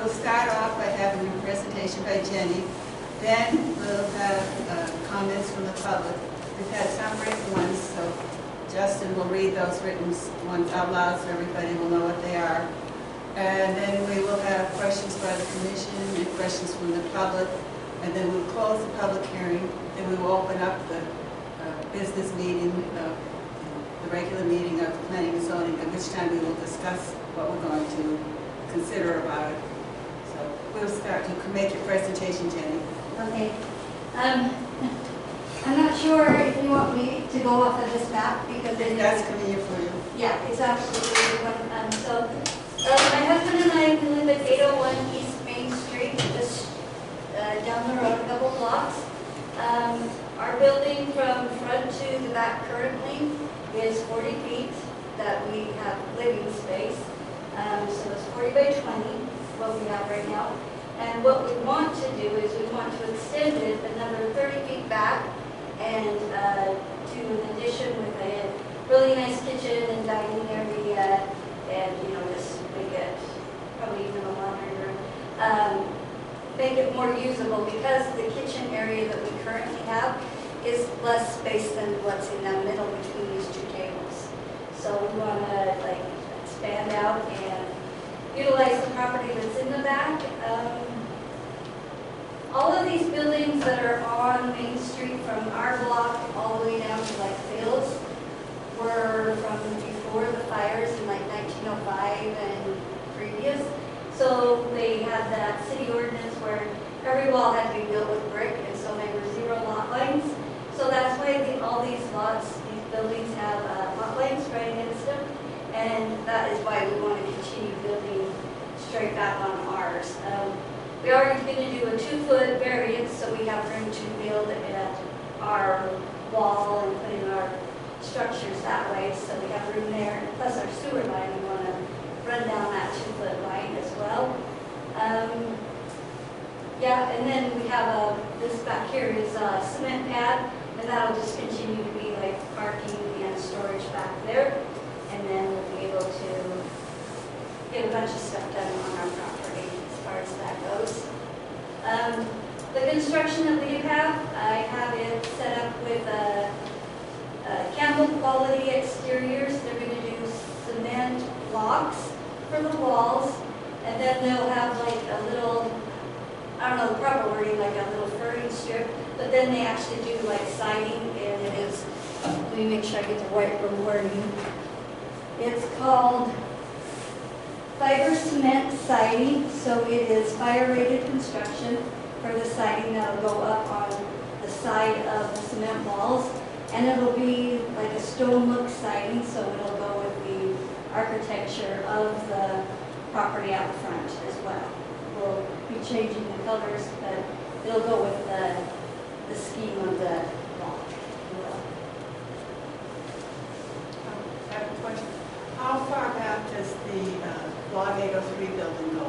we'll start off by having a presentation by Jenny. Then we'll have comments from the public. We've had some written ones, so Justin will read those written ones out loud so everybody will know what they are. And then we will have questions by the commission and questions from the public. And then we'll close the public hearing. Then we will open up the business meeting, the regular meeting of planning and zoning, at which time we will discuss what we're going to consider about it. So we'll start. You can make your presentation, Jenny. Okay. I'm not sure if you want me to go off of this map because it That's convenient for you. Yeah, it's absolutely one. My husband and I live at 801 East Main Street, just down the road a couple blocks. Our building from front to the back currently is 40 feet that we have living space. So it's 40 by 20, what we have right now. And what we want to do is we want to extend it another 30 feet back and to an addition with a really nice kitchen and dining area and, just make it probably even a laundry room. Make it more usable because the kitchen area that we currently have is less space than what's in the middle between these two tables. So we want to expand out and utilize the property that's in the back. All of these buildings that are on Main Street from our block all the way down to Phil's were from before the fires in 1905 and previous. So they had that city ordinance where every wall had to be built with brick, and so they were 0 lot lines. So that's why all these lots, these buildings have lot lines right against them, and that is why we want to continue building straight back on ours. We are going to do a 2-foot variance, so we have room to build at our wall and put in our structures that way, so we have room there. Plus our sewer line, we want to run down that 2-foot line as well. Yeah, and then we have this back here is a cement pad, and that'll just continue to be parking and storage back there. And then we'll be able to get a bunch of stuff done on our property as far as that goes. The construction that we have, I have it set up with Campbell quality exteriors. They're going to do cement blocks for the walls, and then they'll have a little, I don't know the proper wording, a little furring strip, but then they actually do siding, and it is, let me make sure I get the right wording. It's called fiber cement siding, so it is fire rated construction for the siding that will go up on the side of the cement walls, and it'll be a stone look siding, so it'll go with the architecture of the property out front as well. We'll be changing the colors, but it'll go with the scheme of the wall. I have a question. How far back does the Block 803 building go?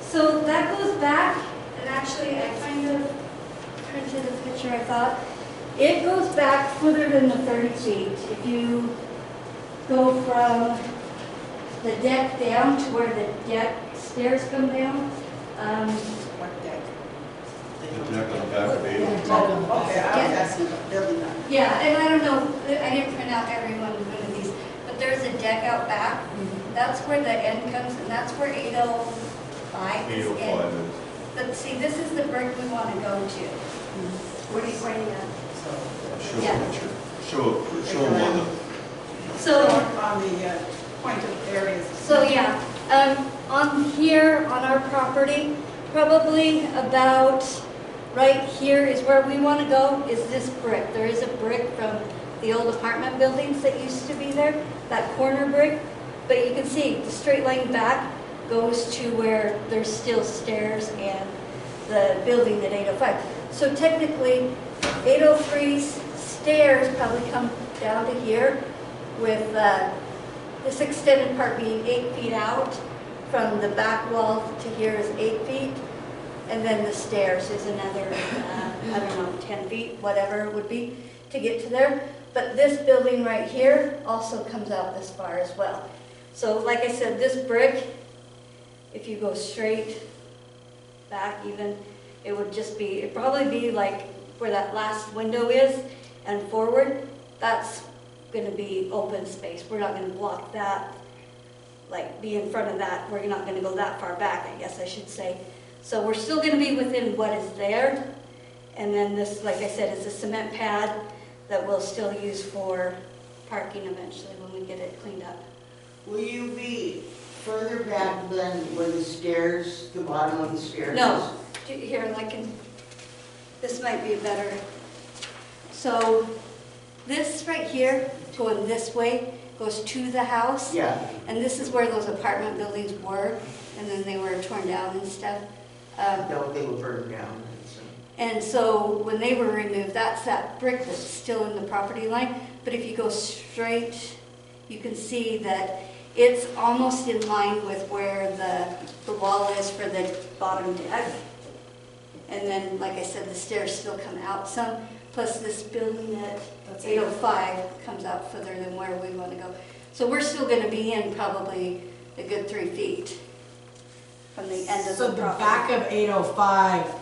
So that goes back, and actually I kind of printed a picture, I thought. It goes back further than the 30 feet. If you go from the deck down to where the deck stairs come down. What deck? The deck on the back of 803. Oh, okay, I was asking about building that. Yeah, and I don't know, I didn't print out every one of these, but there's a deck out back. That's where the end comes, and that's where 805 is. 805 is. But see, this is the brick we want to go to. What are you pointing at? Show Yeah. a picture. Show them on the. So, on the point of areas. so yeah, on here, on our property, probably about right here is where we want to go, is this brick. There is a brick from the old apartment buildings that used to be there, that corner brick. But you can see the straight line back goes to where there's still stairs and the building at 805. So technically, 803's stairs probably come down to here, with this extended part being 8 feet out. From the back wall to here is 8 feet. And then the stairs is another, I don't know, 10 feet, whatever it would be, to get to there. But this building right here also comes out this far as well. So like I said, this brick if you go straight back even, it would just be, it'd probably be like where that last window is and forward, that's gonna be open space. We're not gonna block that, like be in front of that. We're not gonna go that far back, I guess I should say. So we're still gonna be within what is there. And then this, like I said, is a cement pad that we'll still use for parking eventually when we get it cleaned up. Will you be further back than where the stairs, the bottom of the stairs? No, here, I can, this might be better. So this right here, going this way, goes to the house. Yeah. And this is where those apartment buildings were, and then they were torn down and stuff. No, they were burned down. And so when they were removed, that's that brick that's still in the property line. But if you go straight, you can see that it's almost in line with where the wall is for the bottom deck. And then, like I said, the stairs still come out some. Plus this building at 805 comes out further than where we want to go. So we're still going to be in probably a good 3 feet from the end of So the the property. back of 805,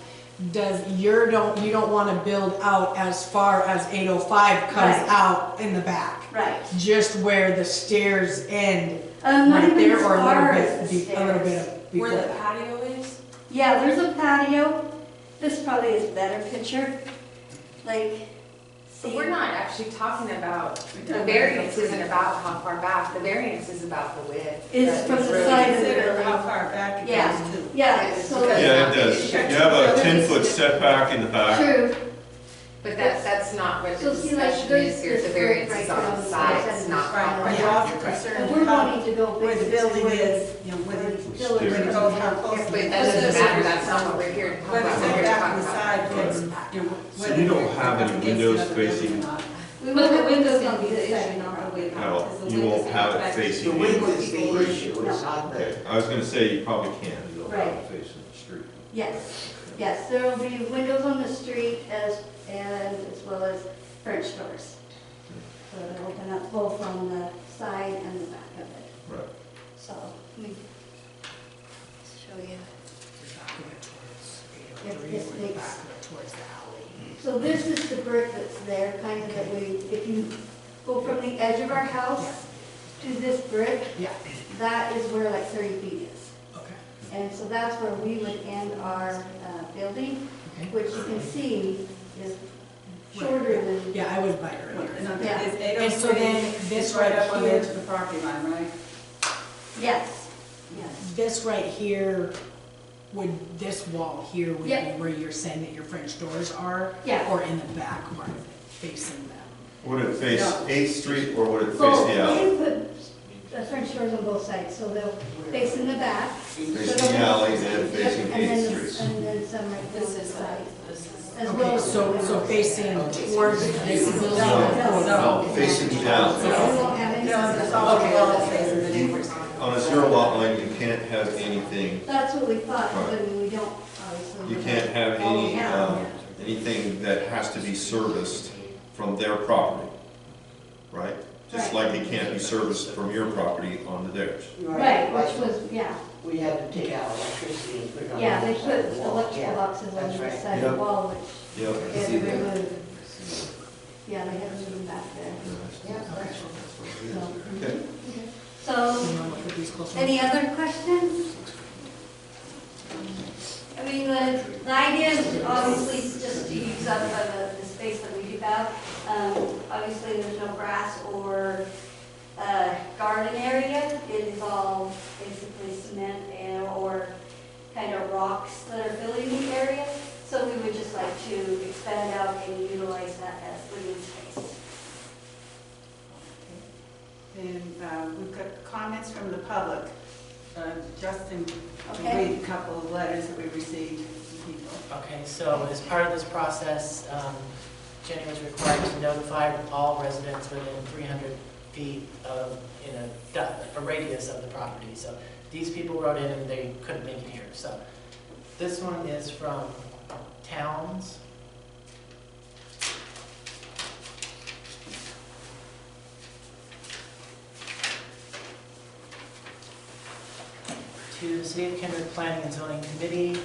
you don't want to build out as far as 805 comes Right. out in the back? Right. Just where the stairs end, Not right even there, as or a far little as the bit, a little stairs. bit before Where the that? patio is? Yeah, there's a patio. This probably is a better picture. Like, But see, we're not actually talking about, the variance isn't about how far back, the variance is about the width. It's That from is the really- side of the Consider building. how far back it Yeah. goes to. Yeah, so. Yeah, it does. You have a 10-foot setback in the back. True. But that's not what So the see, like, discussion there's is here, the this variance brick is right on down the the sides, side. not Right, how but you're far. also And concerned we're how, wanting to go where the building basically is, you know, where the pillars Stairs. and goes, how close. But that doesn't matter, that's not what we're here to talk Where the about. We're here to setback talk on the about- side gets, you know. So you don't have any windows facing- We will have windows on the issue, side. not the window. No, because the you won't windows have it attract facing The you. width is the issue, it's not Okay, the, I was gonna say you probably can, you don't have Right. it facing the street. Yes, there will be windows on the street and as well as French doors. So it'll open up both on the side and the back of it. Right. So, let me show you. If this makes- Towards the alley. So this is the brick that's there, kind of that we, if you go from the edge of our house to this brick, Yeah, that is where like 30 feet is. okay. And so that's where we would end our building, Okay. which you can see is shorter than, Yeah, I was by earlier. Yeah. And so then this right right up on the here, edge of the property line, right? yes, yes. this right here, would, this wall here would be Yeah. where you're saying that your French doors are? Yeah. Or in the back part of it, facing them? Would it face No. 8th Street or would it face Both, the alley? we put the French doors on both sides, so they'll face in the back. Facing the alley and facing And then 8th the- Street. And then some right down This the is, side. this is. As well Okay, as. so facing towards this building? No, facing the So we alley. won't have any. No, it's all the walls facing the neighbors. On a 0 lot line, you can't have anything, That's what we thought, Right. but we don't, obviously. you can't have Oh, any, yeah. anything that has to be serviced from their property, right? Just Right. like it can't be serviced from your property onto theirs. Right, which was, yeah, we had to take out electricity and put it on the yeah, other they side put of the wall. electrical Yeah, boxes on that's the right. side of the Yep. wall, which Yep. they had to remove. Yeah, they had to move them back there. Okay. So, You wanna look at these closer? any other questions? I mean, the idea is obviously just to use up the space that we do have. Obviously, there's no grass or garden area. It is all basically cement and or kind of rocks that are filling the area. So we would just like to expand out and utilize that as living space. And we've got comments from the public. Justin, Okay. read a couple of letters that we received from people. Okay, so as part of this process, Jenny was required to notify all residents within 300 feet of, a radius of the property. So these people wrote in and they couldn't make it here. So this one is from Towns. To the City of Kendrick Planning and Zoning Committee,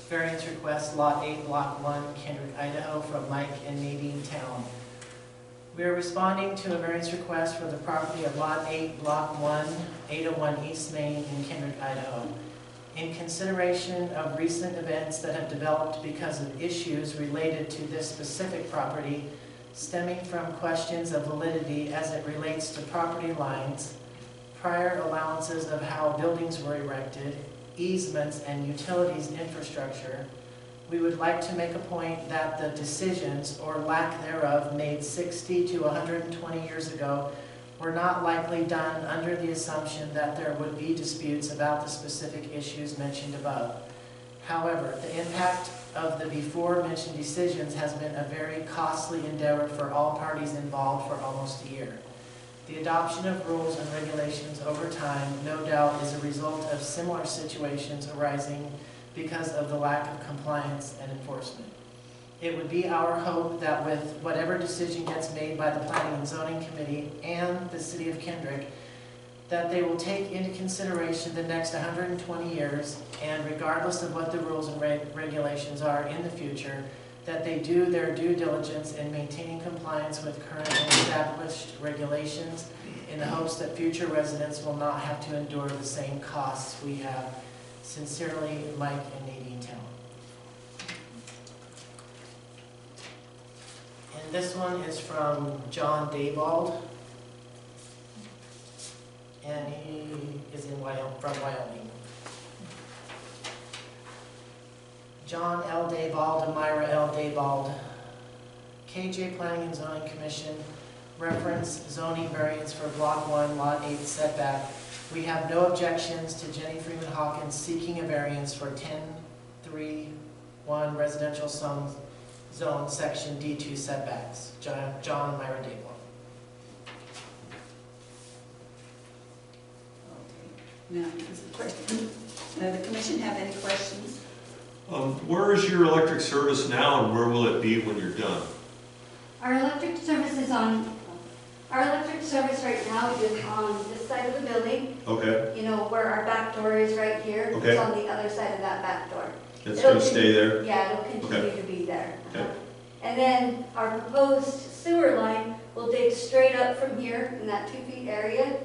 variance request, Lot 8, Block 1, Kendrick, Idaho, from Mike and Nadine Town. We are responding to a variance request for the property of Lot 8, Block 1, 801 East Main in Kendrick, Idaho. In consideration of recent events that have developed because of issues related to this specific property, stemming from questions of validity as it relates to property lines, prior allowances of how buildings were erected, easements, and utilities infrastructure, we would like to make a point that the decisions, or lack thereof, made 60 to 120 years ago were not likely done under the assumption that there would be disputes about the specific issues mentioned above. However, the impact of the before-mentioned decisions has been a very costly endeavor for all parties involved for almost a year. The adoption of rules and regulations over time, no doubt, is a result of similar situations arising because of the lack of compliance and enforcement. It would be our hope that with whatever decision gets made by the Planning and Zoning Committee and the City of Kendrick, that they will take into consideration the next 120 years, and regardless of what the rules and regulations are in the future, that they do their due diligence in maintaining compliance with current and established regulations in the hopes that future residents will not have to endure the same costs we have. Sincerely, Mike and Nadine Town. And this one is from John Daybald, and he is from Wyoming. John L. Daybald and Myra L. Daybald. KJ Planning and Zoning Commission, reference zoning variance for Block 1, Lot 8 setback. We have no objections to Jenny Freeman Hawkins seeking a variance for 10.3.1 residential zone section D2 setbacks. John and Myra Daybald. Now, is the question, the commission have any questions? Where is your electric service now, and where will it be when you're done? Our electric service right now is on this side of the building. Okay, You know, where our back door is right here. Okay. It's on the other side of that back door. it's gonna stay there? Yeah, it'll continue to be there. Okay. And then our proposed sewer line will dig straight up from here in that 2 feet area.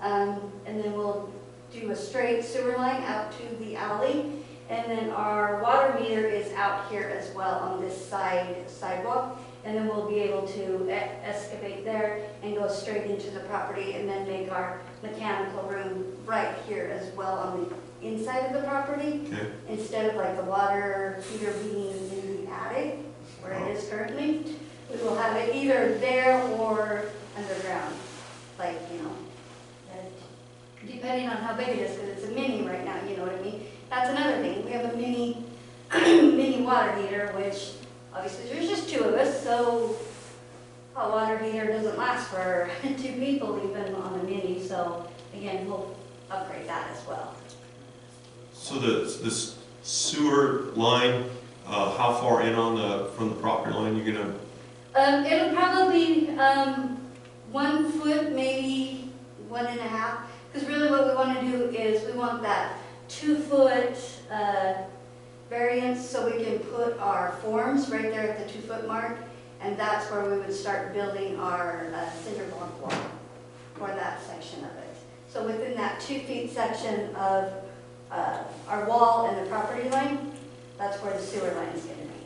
And then we'll do a straight sewer line out to the alley. And then our water meter is out here as well on this sidewalk. And then we'll be able to excavate there and go straight into the property and then make our mechanical room right here as well on the inside of the property. Okay. Instead of like the water heater being in the attic where it is currently, we will have it either there or underground, like, you know, depending on how big it is, because it's a mini right now, you know what I mean? That's another thing. We have a mini water heater, which obviously there's just 2 of us, so a water heater doesn't last for 2 people even on a mini. So again, we'll upgrade that as well. So this sewer line, how far in from the property line you're gonna? It'll probably be 1 foot, maybe 1.5. Because really what we want to do is we want that 2 foot variance so we can put our forms right there at the 2 foot mark, and that's where we would start building our cinder block wall for that section of it. So within that 2 feet section of our wall and the property line, that's where the sewer line is going to be.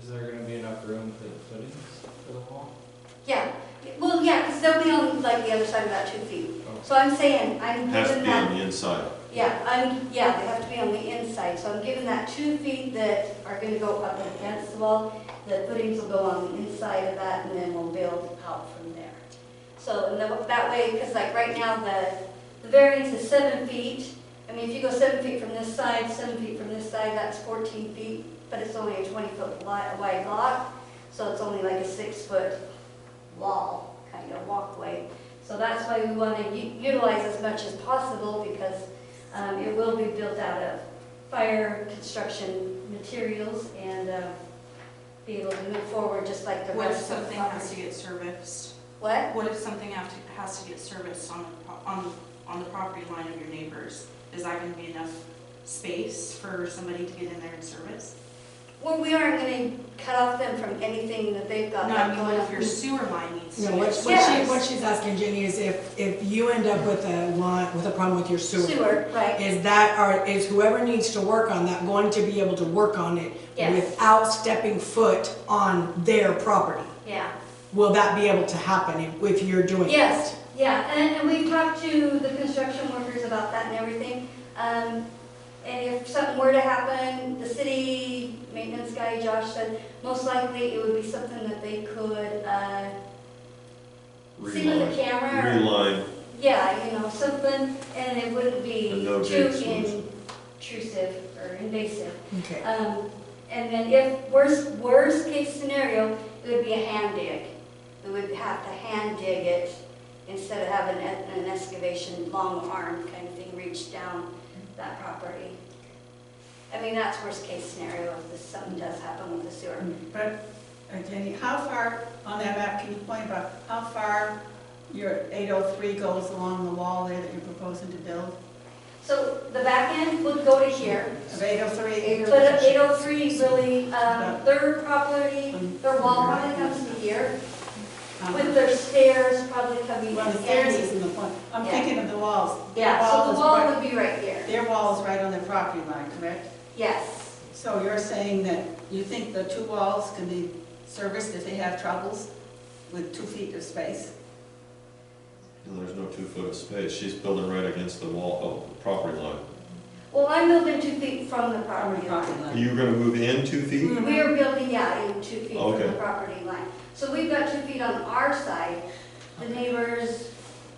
Is there going to be enough room for the footings for the wall? Yeah, well, yeah, because they'll be on like the other side of that 2 feet. Oh. So I'm saying, I'm Has to giving be that. on the inside. Yeah, they have to be on the inside, so I'm giving that 2 feet that are gonna go up against the wall. The footings will go on the inside of that, and then we'll build out from there. So and that way, because like right now, the variance is 7 feet. I mean, if you go 7 feet from this side, 7 feet from this side, that's 14 feet, but it's only a 20-foot wide block, so it's only like a 6-foot wall, kind of walkway. So that's why we want to utilize as much as possible, because it will be built out of fire construction materials and be able to move forward just like the What if rest of the something has to property. get serviced? What? What if something has to get serviced on on the property line of your neighbors, is that gonna be enough space for somebody to get in there and service? Well, we aren't gonna cut off them from anything that they've got No, I mean, going what on. if your sewer line needs to No, be? what she's asking, Jenny, is if you end up with a problem with your Sewer, right, is whoever needs to work on that going to be able to work on it Yes. without stepping foot on their property? yeah. Will that be able to happen if you're doing it? Yes, yeah, and we've talked to the construction workers about that and everything. And if something were to happen, the city maintenance guy, Josh, said most likely it would be something that they could, see with the camera. Reline. Yeah, you know, something, and it wouldn't be And no too big solution. intrusive or invasive. Okay. And then if worst case scenario, it would be a hand dig. We would have to hand dig it instead of having an excavation, long arm kind of thing, reach down that property. I mean, that's worst case scenario if something does happen with the sewer. But, Jenny, how far, on that map, can you point about how far your 803 goes along the wall there that you're proposing to build? So the back end would go to here. Of 803? But 803 really, their property, their wall probably comes to here, with their stairs probably coming in. Well, the stairs isn't the point. I'm Yeah. thinking of the walls. Yeah, Their so is the wall right- would be right here. Their wall is right on their property line, correct? Yes. So you're saying that you think the two walls can be serviced if they have troubles with 2 feet of space? And there's no 2 foot of space. She's building right against the wall, the property line. Well, I'm building 2 feet from the On the property property line. Are line. you gonna move in 2 feet? We are building, yeah, in 2 feet from the Okay. property line. So we've got 2 feet on our side. The neighbors,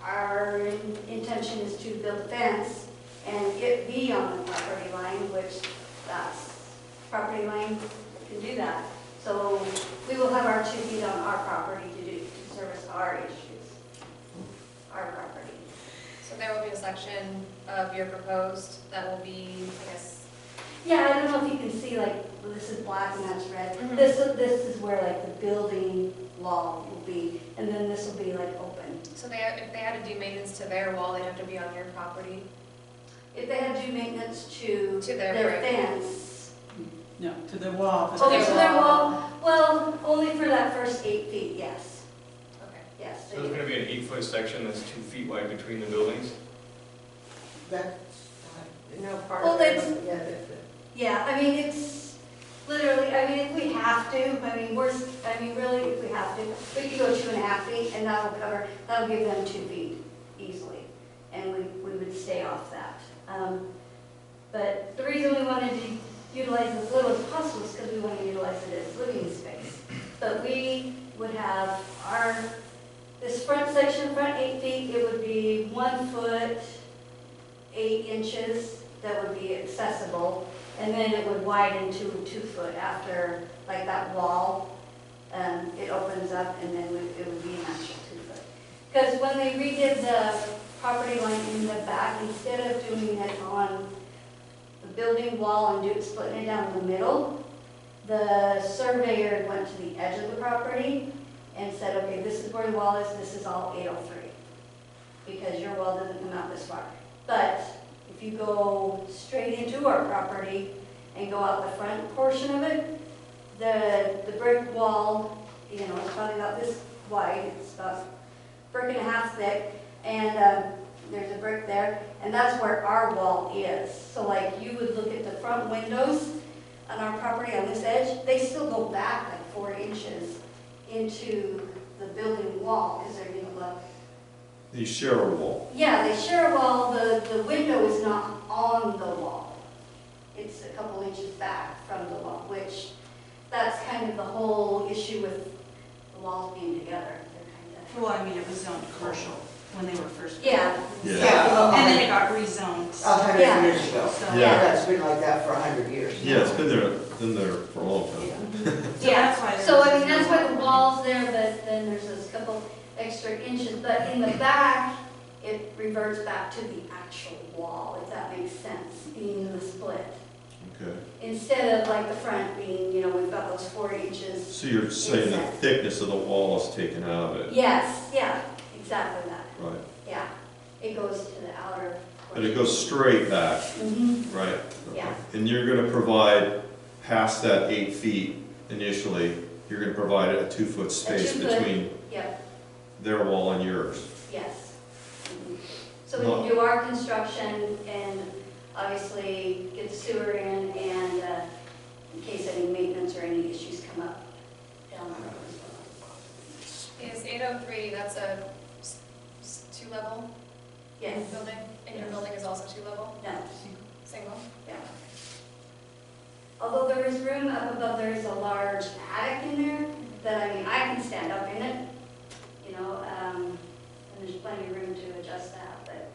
our intention is to build a fence and it be on the property line, which that's, property line can do that. So we will have our 2 feet on our property to service our issues, our property. So there will be a section of your proposed that will be, I guess, Yeah, I don't know if you can see, like, well, this is black and that's red. Mhm. This is where like the building wall will be, and then this will be like open. so if they had to do maintenance to their wall, they'd have to be on your property. If they had to do maintenance to To their their brick. fence, No, to the wall. oh, to their wall, well, only for that first 8 feet, yes, Okay. yes. So there's gonna be an 8-foot section that's 2 feet wide between the buildings? That's, No part Well, of it, it's- yeah, that's it. Yeah, I mean, it's literally, I mean, if we have to, I mean, really, if we have to, we could go 2.5 feet, and that'll give them 2 feet easily, and we would stay off that. But the reason we wanted to utilize as little as possible is because we want to utilize it as living space. But we would have this front section, front 8 feet, it would be 1 foot, 8 inches that would be accessible, and then it would widen to 2 foot after, like that wall, it opens up, and then it would be an actual 2 foot. Because when they redid the property line in the back, instead of doing it on the building wall and splitting it down the middle, the surveyor went to the edge of the property and said, okay, this is where the wall is, this is all 803, because your wall doesn't come out this far. But if you go straight into our property and go out the front portion of it, the brick wall, you know, it's probably about this wide, it's about a brick and a half thick, and there's a brick there, and that's where our wall is. So like you would look at the front windows on our property on this edge, they still go back like 4 inches into the building wall, because they're, you know, You share a wall. yeah, they share a wall, the window is not on the wall. It's a couple inches back from the wall, which, that's kind of the whole issue with the walls being together. They're Well, I mean, it was zoned commercial when they were first. Yeah. Yeah. Yeah. And then it got rezoned. 100 Yeah. years ago. So, Yeah. That's been like that for 100 years. Yeah, it's been there for a long time. So that's why. So I mean, that's why the wall's there, but then there's this couple extra inches, but in the back, it reverts back to the actual wall, if that makes sense, being the split. Okay. Instead of like the front being, you know, we've got those 4 inches. So you're saying the Inside. thickness of the wall is taken out of it? Yes, yeah, exactly that, Right. yeah. It goes to the outer. But it goes straight back, Mm-hmm. right? Yeah. And you're gonna provide, past that 8 feet initially, you're gonna provide a 2-foot space 2 foot. between Yep, their wall and yours. yes. Mhm. So we can do our construction and obviously get the sewer in and in case any maintenance or any issues come up down the road as well. Is 803, that's a 2-level Yes, building? And your building is also 2-level? no, Single? yeah. Although there is room up above, there is a large attic in there that, I mean, I can stand up in it, you know, and there's plenty of room to adjust that, but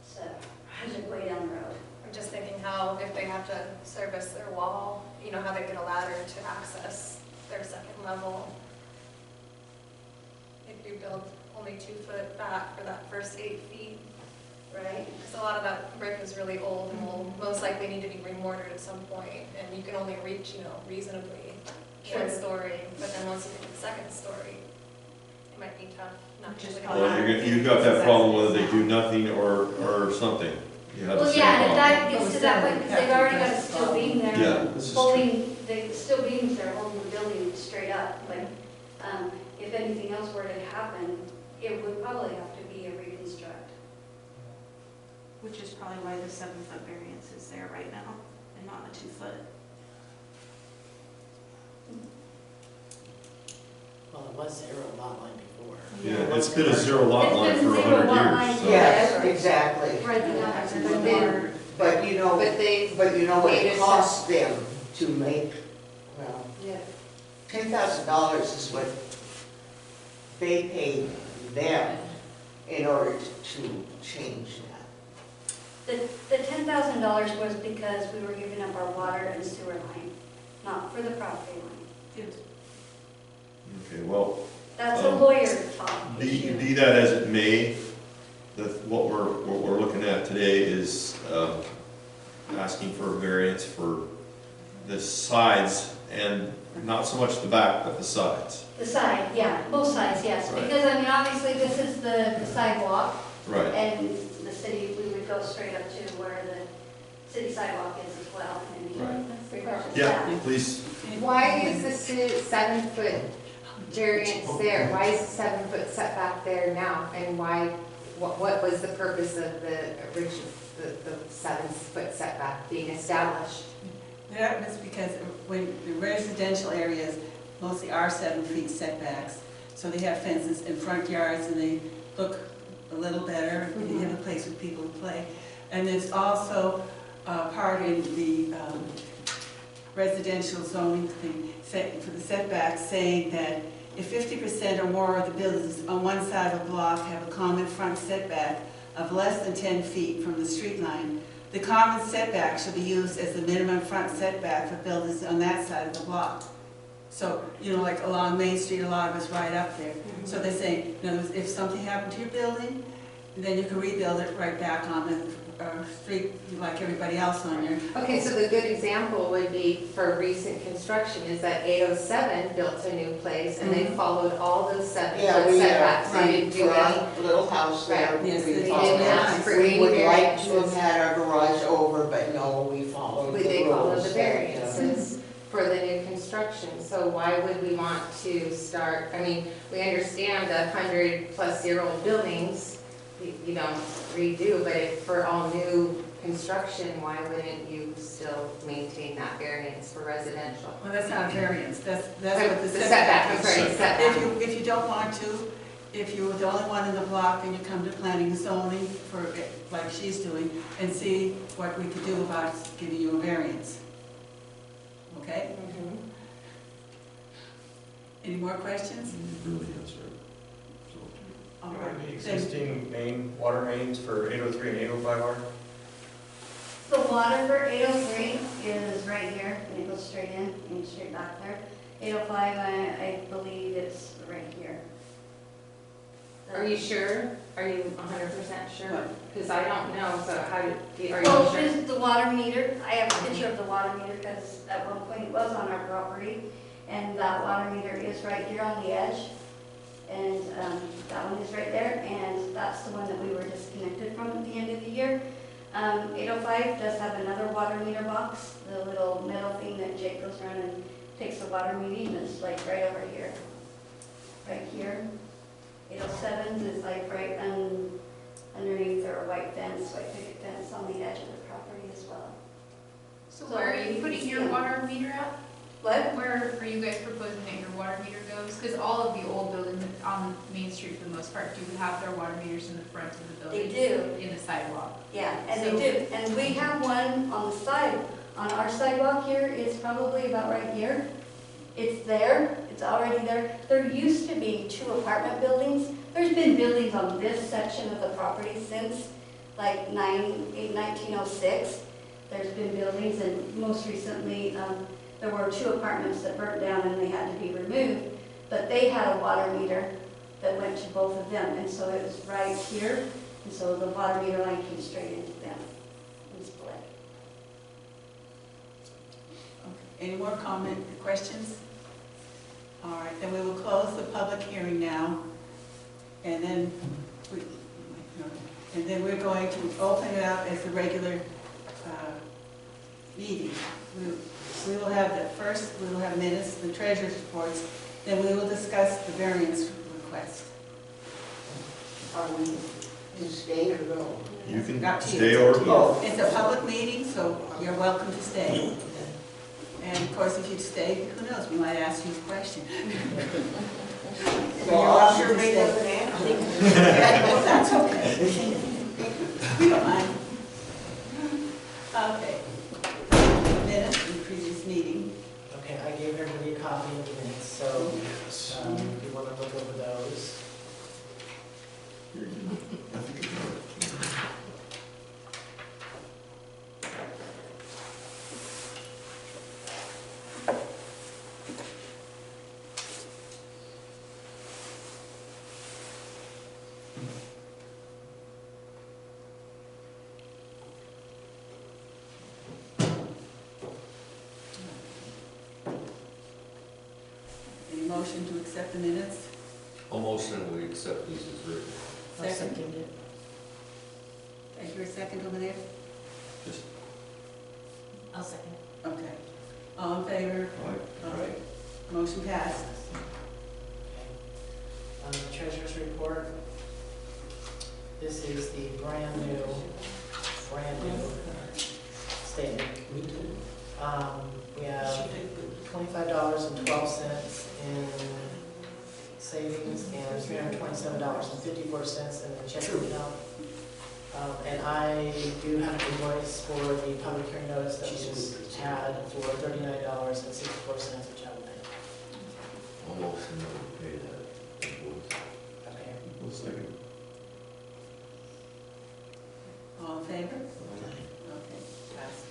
so I was way down the road. I'm just thinking how, if they have to service their wall, you know, how they get a ladder to access their second level. If you build only 2 foot back for that first 8 feet. Right? Because a lot of that brick is really old and will most likely need to be remortared at some point, and you can only reach, you know, reasonably Sure. 1 story, but then once you get to the second story, it might be tough not to really. Well, you've got that problem whether they do nothing or something. You have the Well, same yeah, and if problem. that gets to that point, because they've already got a steel beam Yeah, there, this is holding, the steel beams there holding the building straight up, but, if anything else were to happen, it would probably have to be a reconstruct. Which is probably why the 7-foot variance is there right now and not the 2 foot. Well, it was 0 lot line before. Yeah, it's been a 0 lot It's line been for 0 lot 100 line years, so. Yes, exactly. Right now, But then, But you know, but they, but you know what made it us- costs them to make, well, yeah, $10,000 is what they paid them in order to change that. The $10,000 was because we were giving up our water and sewer line, not for the property line. Okay, well, That's a lawyer talk be issue. that as it may, what we're looking at today is asking for a variance for the sides and not so much the back, but the sides. The side, yeah, both sides, yes, Right. because I mean, obviously, this is the sidewalk, Right. and the city, we would go straight up to where the city sidewalk is as well. And Right. pretty much Yeah, that. please. Why is the 7-foot variance there? Why is the 7-foot setback there now? And why, what was the purpose of the original, the 7-foot setback being established? That was because when the residential areas mostly are 7 feet setbacks, so they have fences in front yards and they look a little better, you have a place for people to play. And there's also part in the residential zoning thing, for the setbacks, saying that if 50% or more of the buildings on one side of the block have a common front setback of less than 10 feet from the street line, the common setback should be used as the minimum front setback for buildings on that side of the block. So, you know, like along Main Street, a lot of us right up there. So they're saying, in other words, if something happened to your building, then you can rebuild it right back on the street like everybody else on your. Okay, so the good example would be for recent construction is that 807 built a new place and they followed all those 7-foot Yeah, we, setbacks. They right, didn't do for any. our little house there. Right. Yes, we they followed didn't that. ask for We any would like to have variances. had our garage over, but no, we followed the rules. They followed the that, variances for the new construction. So why would we want to start, I mean, we understand the 100-plus-year-old buildings, you don't redo, but if for all new construction, why wouldn't you still maintain that variance for residential? Well, that's not a variance, that's what the The setback I'm is. sorry, setback. If you don't want to, if you're the only one in the block, then you come to planning and zoning for, like she's doing, and see what we could do about giving you a variance. Okay? Mhm. Any more questions? Really answer it. All Are right. the Then- existing water mains for 803 and 805 are? The water for 803 is right here, and it goes straight in and straight back there. 805, I believe it's right here. Are you sure? Are you 100% sure? What? Because I don't know, so how are you Well, sure? this is the water meter. I have a picture of the water meter because at one point it was on our property. And that water meter is right here on the edge. And that one is right there, and that's the one that we were disconnected from at the end of the year. 805 does have another water meter box, the little metal thing that Jake goes around and takes the water meeting. It's like right over here, right here. 807 is like right underneath their white fence, white picket fence on the edge of the property as well. So where are you putting your water meter at? What? Where are you guys proposing that your water meter goes? Because all of the old buildings on Main Street for the most part do have their water meters in the front of the They building. do. In the sidewalk. Yeah, and So- they do. And we have one on the side. On our sidewalk here is probably about right here. It's there. It's already there. There used to be 2 apartment buildings. There's been buildings on this section of the property since like 1906. There's been buildings, and most recently there were 2 apartments that burnt down and they had to be removed. But they had a water meter that went to both of them, and so it was right here. And so the water meter line came straight into them and split. Any more comment, questions? All right, then we will close the public hearing now, and then we're going to open it up as a regular meeting. We will have we will have minutes, the treasurer's reports, then we will discuss the variance request. Are we to stay or go? You can Up to you. stay or go. It's a public meeting, so you're welcome to stay. And of course, if you stay, who knows, we might ask you a question. Well, I'll sure make up an answer. Well, that's okay. We don't mind. Okay. Minutes from the previous meeting. Okay, I gave everybody a copy of the minutes, so if you want to look over those. Any motion to accept the minutes? Almost, and we accept these as written. I'll second it. Is there a second over there? Just, I'll second. Okay. All in favor? all right. Okay. Motion passed. Okay. The treasurer's report. This is the brand new statement. We have $25.12 in savings and $327.54 in the checking account. And I do have an invoice for the public hearing notice that we just had for $39.64, which I will pay. Almost, and we pay that invoice. Okay. One second. All in favor? Okay, passed.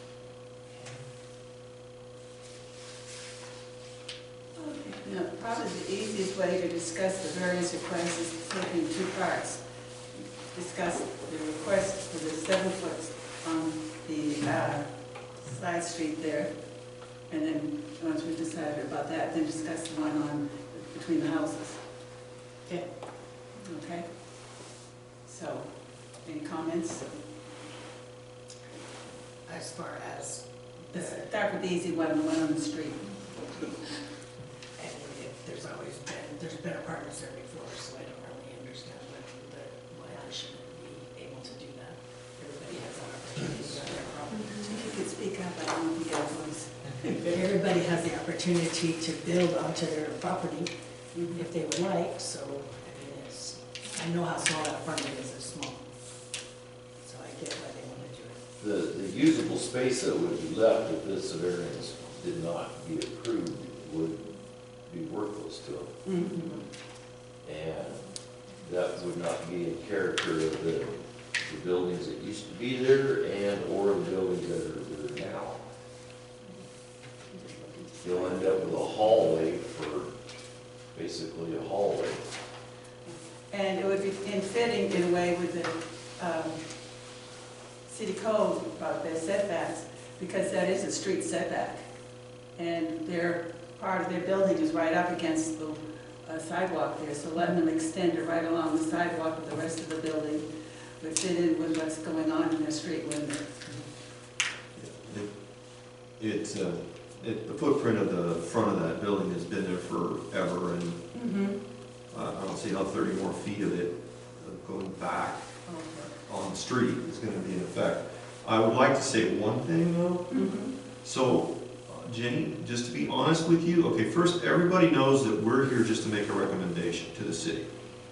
Okay. Now, probably the easiest way to discuss the variance request is to take it in 2 parts. Discuss the request for the 7-foot on the side street there, and then once we've decided about that, then discuss the one on between the houses. Okay. Okay? So, any comments? As far as Let's start with the easy one, the one on the street. And there's been apartments there before, so I don't really understand why I shouldn't be able to do that. Everybody has an opportunity to their property. If you could speak up, I don't know if you get a voice. Everybody has the opportunity to build onto their property if they would like, so, I mean, I know how small that apartment is, it's small. So I get why they want to do it. The usable space that would be left if this variance did not be approved would be worthless to them. And that would not be in character of the buildings that used to be there and or the buildings that are there now. You'll end up with a hallway for basically a hallway. And it would be in fitting in a way with the city code about their setbacks, because that is a street setback. And part of their building is right up against the a sidewalk there, so letting them extend it right along the sidewalk of the rest of the building would fit in with what's going on in their street window. The footprint of the front of that building has been there forever, and I don't see how 30 more feet of it going back on the street is going to be in effect. I would like to say one thing though. So, Jenny, just to be honest with you, okay, first, everybody knows that we're here just to make a recommendation to the city,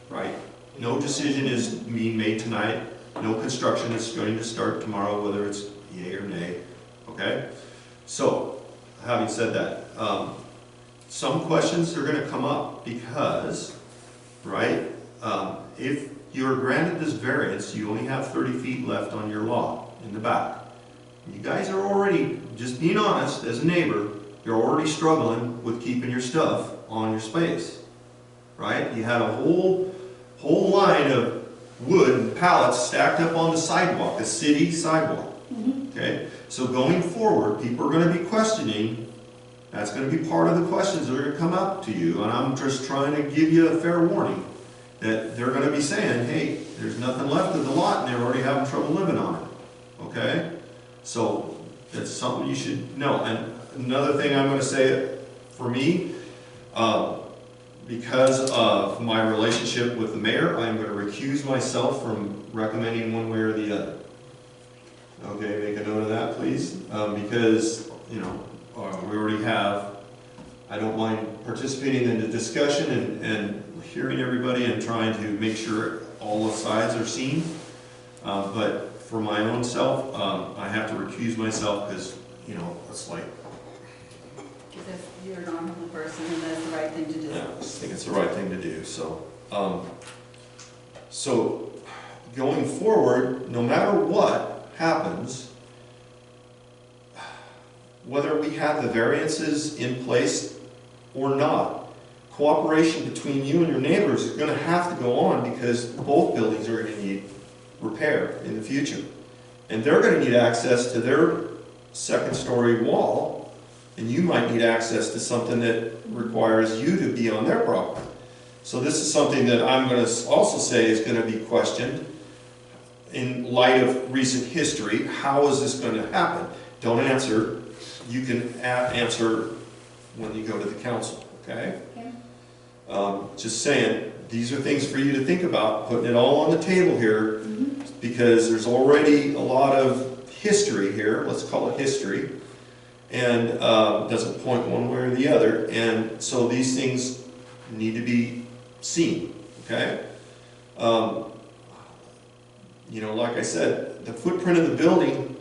right? No decision is being made tonight. No construction is going to start tomorrow, whether it's yay or nay, okay? So, having said that, some questions are going to come up because, right, if you're granted this variance, you only have 30 feet left on your lot in the back. You guys are already, just being honest, as a neighbor, you're already struggling with keeping your stuff on your space, right? You had a whole line of wood and pallets stacked up on the sidewalk, a city sidewalk, okay? So going forward, people are going to be questioning. That's going to be part of the questions that are going to come up to you, and I'm just trying to give you a fair warning that they're going to be saying, hey, there's nothing left of the lot and they're already having trouble living on it, okay? So that's something you should know. And another thing I'm going to say for me, because of my relationship with the mayor, I'm going to recuse myself from recommending one way or the other. Okay, make a note of that, please, because, you know, we already have, I don't mind participating in the discussion and hearing everybody and trying to make sure all the sides are seen, but for my own self, I have to recuse myself because, you know, it's like... Because you're an honorable person and that's the right thing to do. Yeah, I just think it's the right thing to do, so... so, going forward, no matter what happens, whether we have the variances in place or not, cooperation between you and your neighbors is going to have to go on because both buildings are going to need repair in the future. And they're going to need access to their second-story wall, and you might need access to something that requires you to be on their property. So this is something that I'm going to also say is going to be questioned in light of recent history. How is this going to happen? Don't answer. You can answer when you go to the council, okay? Just saying, these are things for you to think about, putting it all on the table here, because there's already a lot of history here, let's call it history, and it doesn't point one way or the other, and so these things need to be seen, okay? You know, like I said, the footprint of the building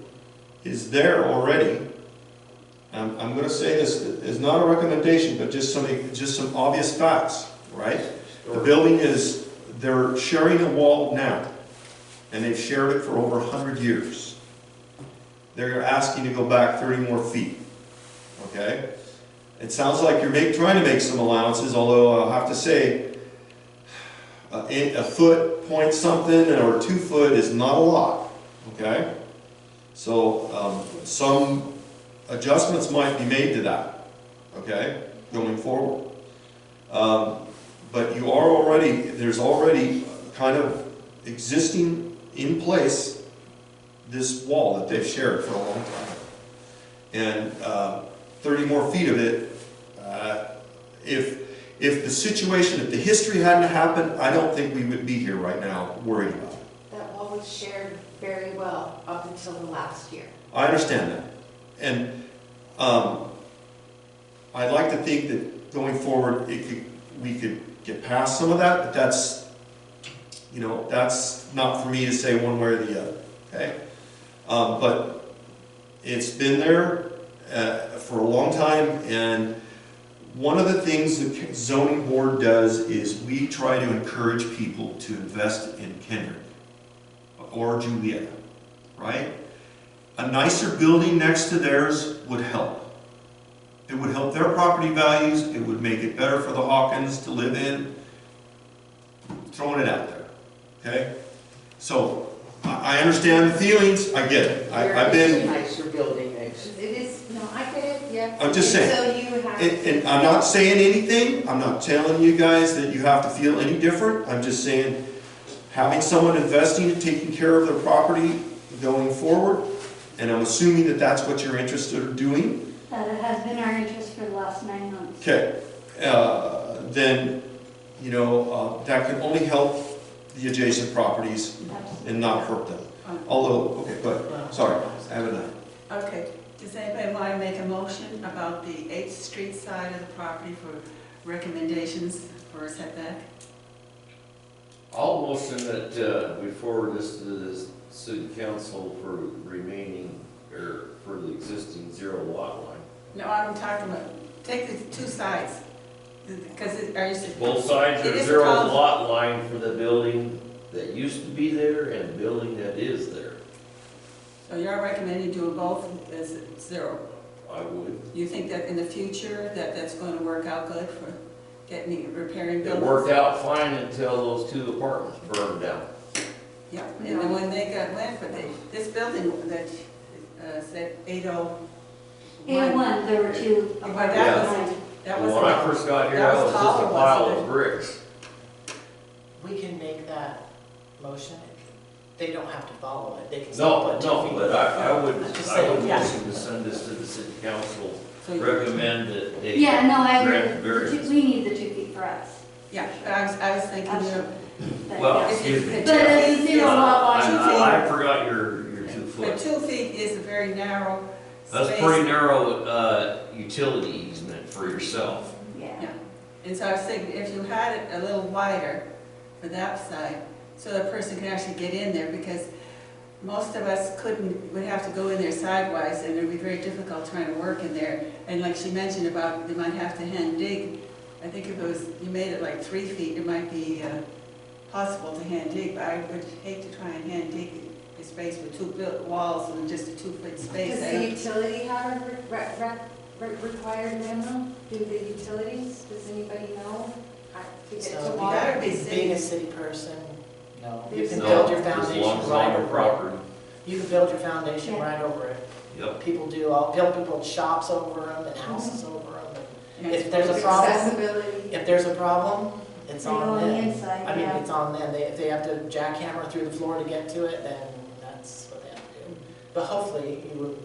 is there already. I'm going to say this is not a recommendation, but just some obvious facts, right? The building is, they're sharing a wall now, and they've shared it for over 100 years. They're asking to go back 30 more feet, okay? It sounds like you're trying to make some allowances, although I'll have to say, a foot point something or 2 foot is not a lot, okay? So some adjustments might be made to that, okay, going forward. But you are already, there's already kind of existing in place this wall that they've shared for a long time. And 30 more feet of it, if the situation, if the history hadn't happened, I don't think we would be here right now worried about it. That wall was shared very well up until the last year. I understand that. And I'd like to think that going forward, we could get past some of that, but that's, you know, that's not for me to say one way or the other, okay? But it's been there for a long time, and one of the things the zoning board does is we try to encourage people to invest in Kendrick or Julietta, right? A nicer building next to theirs would help. It would help their property values. It would make it better for the Hawkins to live in. Throwing it out there, okay? So, I understand the feelings. I get it. I've been... Nicer building next. It is, no, I get it, yeah. I'm just saying. So you have And I'm not saying anything, I'm not telling you guys that you have to feel any different, I'm just saying, having someone investing and taking care of their property going forward, and I'm assuming that that's what you're interested in doing, That has been our interest for the last 9 months. okay, then, you know, that can only help the adjacent properties and not hurt them. Although, okay, go ahead, sorry, I have enough. Okay, does anybody want to make a motion about the 8th Street side of the property for recommendations for a setback? I'll motion that we forward this to the city council for remaining, or for the existing 0 lot line. No, I'm talking about, take the 2 sides, because are you? Both sides It are is 0 called- lot line for the building that used to be there and the building that is there. So you're recommending doing both as 0? I would. You think that in the future, that's going to work out good for repairing It buildings? worked out fine until those 2 apartments burned down. Yeah, and then when they went, but this building that said 801. 801, there were 2 But apartments. that was. When I first got here, that that was just a taller, pile wasn't of bricks. We can make that motion. They don't have to follow it. They can still No, put 2 no, feet. but I would Just saying, yeah. motion to send this to the city council, So you- recommend that they Yeah, no, I grant agree. variance. We need the 2 feet for us. Yeah, but I was thinking, you know, But Well, yeah. excuse me. But But it's 0 lot line. I forgot your 2 but foot. 2 feet is a very narrow space. That's pretty narrow, utility easement for yourself. Yeah. Yeah, and so I was thinking, if you had it a little wider for that side, so the person can actually get in there, because most of us would have to go in there sidewise, and it would be very difficult trying to work in there. And like she mentioned about, they might have to hand dig. I think if it was, you made it like 3 feet, it might be possible to hand dig, but I would hate to try and hand dig a space with 2 walls and just a 2-foot space. Does the utility have a required minimum? Do the utilities, does anybody know? To get to So water? Gotta be being a city. city person, no. You There's can No, build your as long foundation as right on the over it. property. You can build your foundation Yeah. right over it. Yep. People build shops over them and houses over them. Yeah, If there's a problem, Accessibility. if there's a problem, it's They go on on the them. inside, I mean, yeah. it's on them. If they have to jackhammer through the floor to get to it, then that's what they have to do. But hopefully you would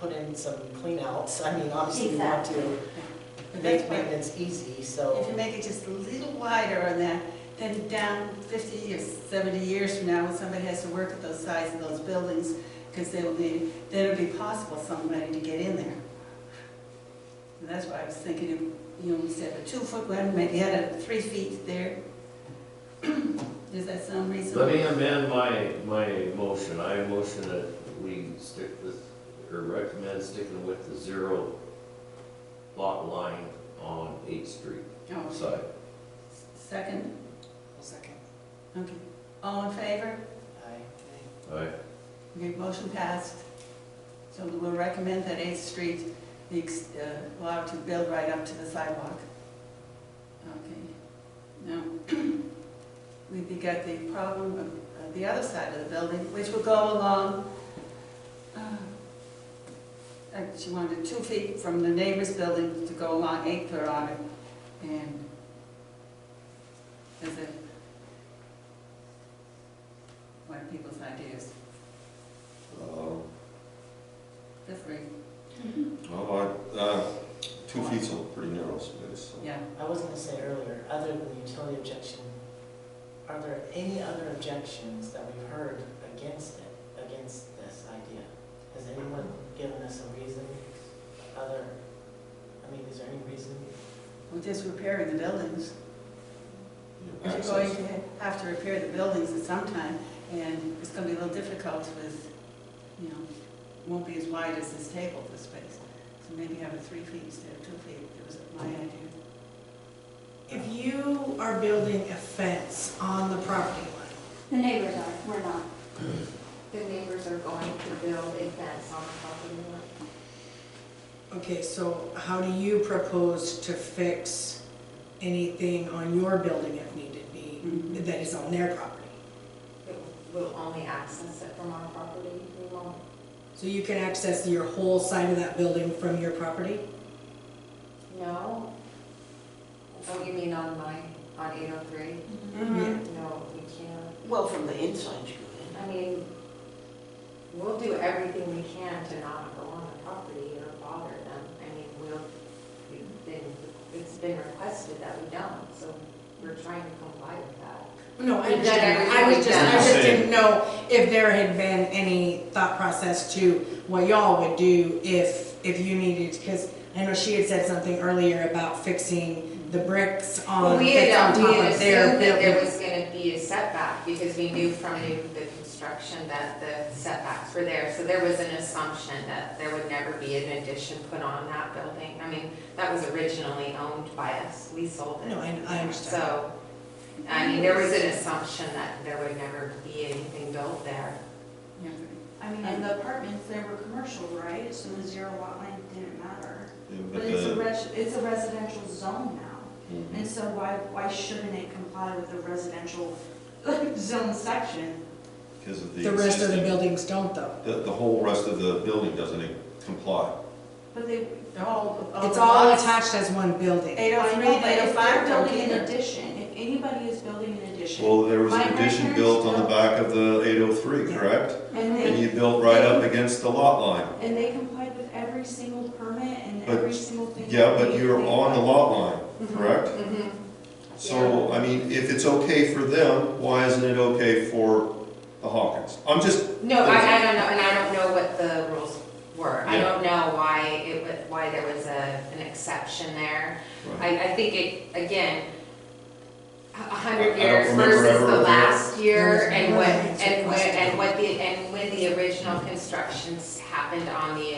put in some clean outs. I mean, obviously you want to make maintenance easy, so. If you make it just a little wider on that, then down 50 or 70 years from now, when somebody has to work at those sides of those buildings, because they will need, then it'll be possible for somebody to get in there. And that's why I was thinking, of, you know, instead of a 2-foot one, maybe had a 3 feet there. Does that sound reasonable? Let me amend my motion. I motion that we stick with, or recommend sticking with the 0 lot line on 8th Street Oh, side. second? Second. Okay. All in favor? Aye. Aye. Okay, motion passed. So we'll recommend that 8th Street be allowed to build right up to the sidewalk. Okay. Now, we've got the problem of the other side of the building, which will go along, she wanted 2 feet from the neighbor's building to go along 8th foot on it. And is it, what are people's ideas? Feel free. Well, 2 feet's a pretty narrow space, so. Yeah. I was gonna say earlier, other than the utility objection, are there any other objections that we've heard against it, against this idea? Has anyone given us a reason is there any reason? We're just repairing the buildings. Yeah, You're going to have to repair the buildings at some time, and it's going to be a little difficult with, you know, won't be as wide as this table, this space. So maybe have it 3 feet instead of 2 feet. That was my idea. If you are building a fence on the property line, The neighbors are, we're not. The neighbors are going to build a fence on the property line. okay, so how do you propose to fix anything on your building if needed be, that is on their property? We'll only access it from our property, we won't. So you can access your whole side of that building from your property? No? Oh, you mean on 803? No, we can't. Well, from the inside you can. I mean, we'll do everything we can to not go on the property or bother them. I mean, it's been requested that we don't, so we're trying to comply with that. No, I We've done understand. everything I we've just done. didn't know if there had been any thought process to what y'all would do if you needed, because I know she had said something earlier about fixing the bricks Well, on, we that's on had top of their assumed that there building. was gonna be a setback, because we knew from the construction that the setbacks were there. So there was an assumption that there would never be an addition put on that building. I mean, that was originally owned by us, we sold it. No, I understand. So, I mean, there was an assumption that there would never be anything built there. I mean, in the apartments, they were commercial, right? So the zero lot line didn't matter. Yeah, But it's a residential zone now. Mhm. And so why shouldn't it comply with the residential zone section? Because of The rest of the existing- buildings don't though. The whole rest of the building doesn't comply. But they, They're all It's the all lots- attached as one building. 803, I know, but if 805 they're don't building an either. addition, if anybody is building an addition. Well, there was My an addition grandparents built on the built- back of the 803, correct? And And they, you built right up against the lot line. and they complied with every single permit and But- every single thing. Yeah, that but we- you're they on the applied. lot line, correct? Mm-hmm. So, I mean, if it's okay for them, why isn't it okay for the Hawkins? I'm just, No, I don't know, and I don't know what the rules were. I Yeah. don't know why there was an exception there. Right. I think it, again, I 100 don't years remember versus ever the hearing- last year, There and was what, no answer and when the original constructions happened on the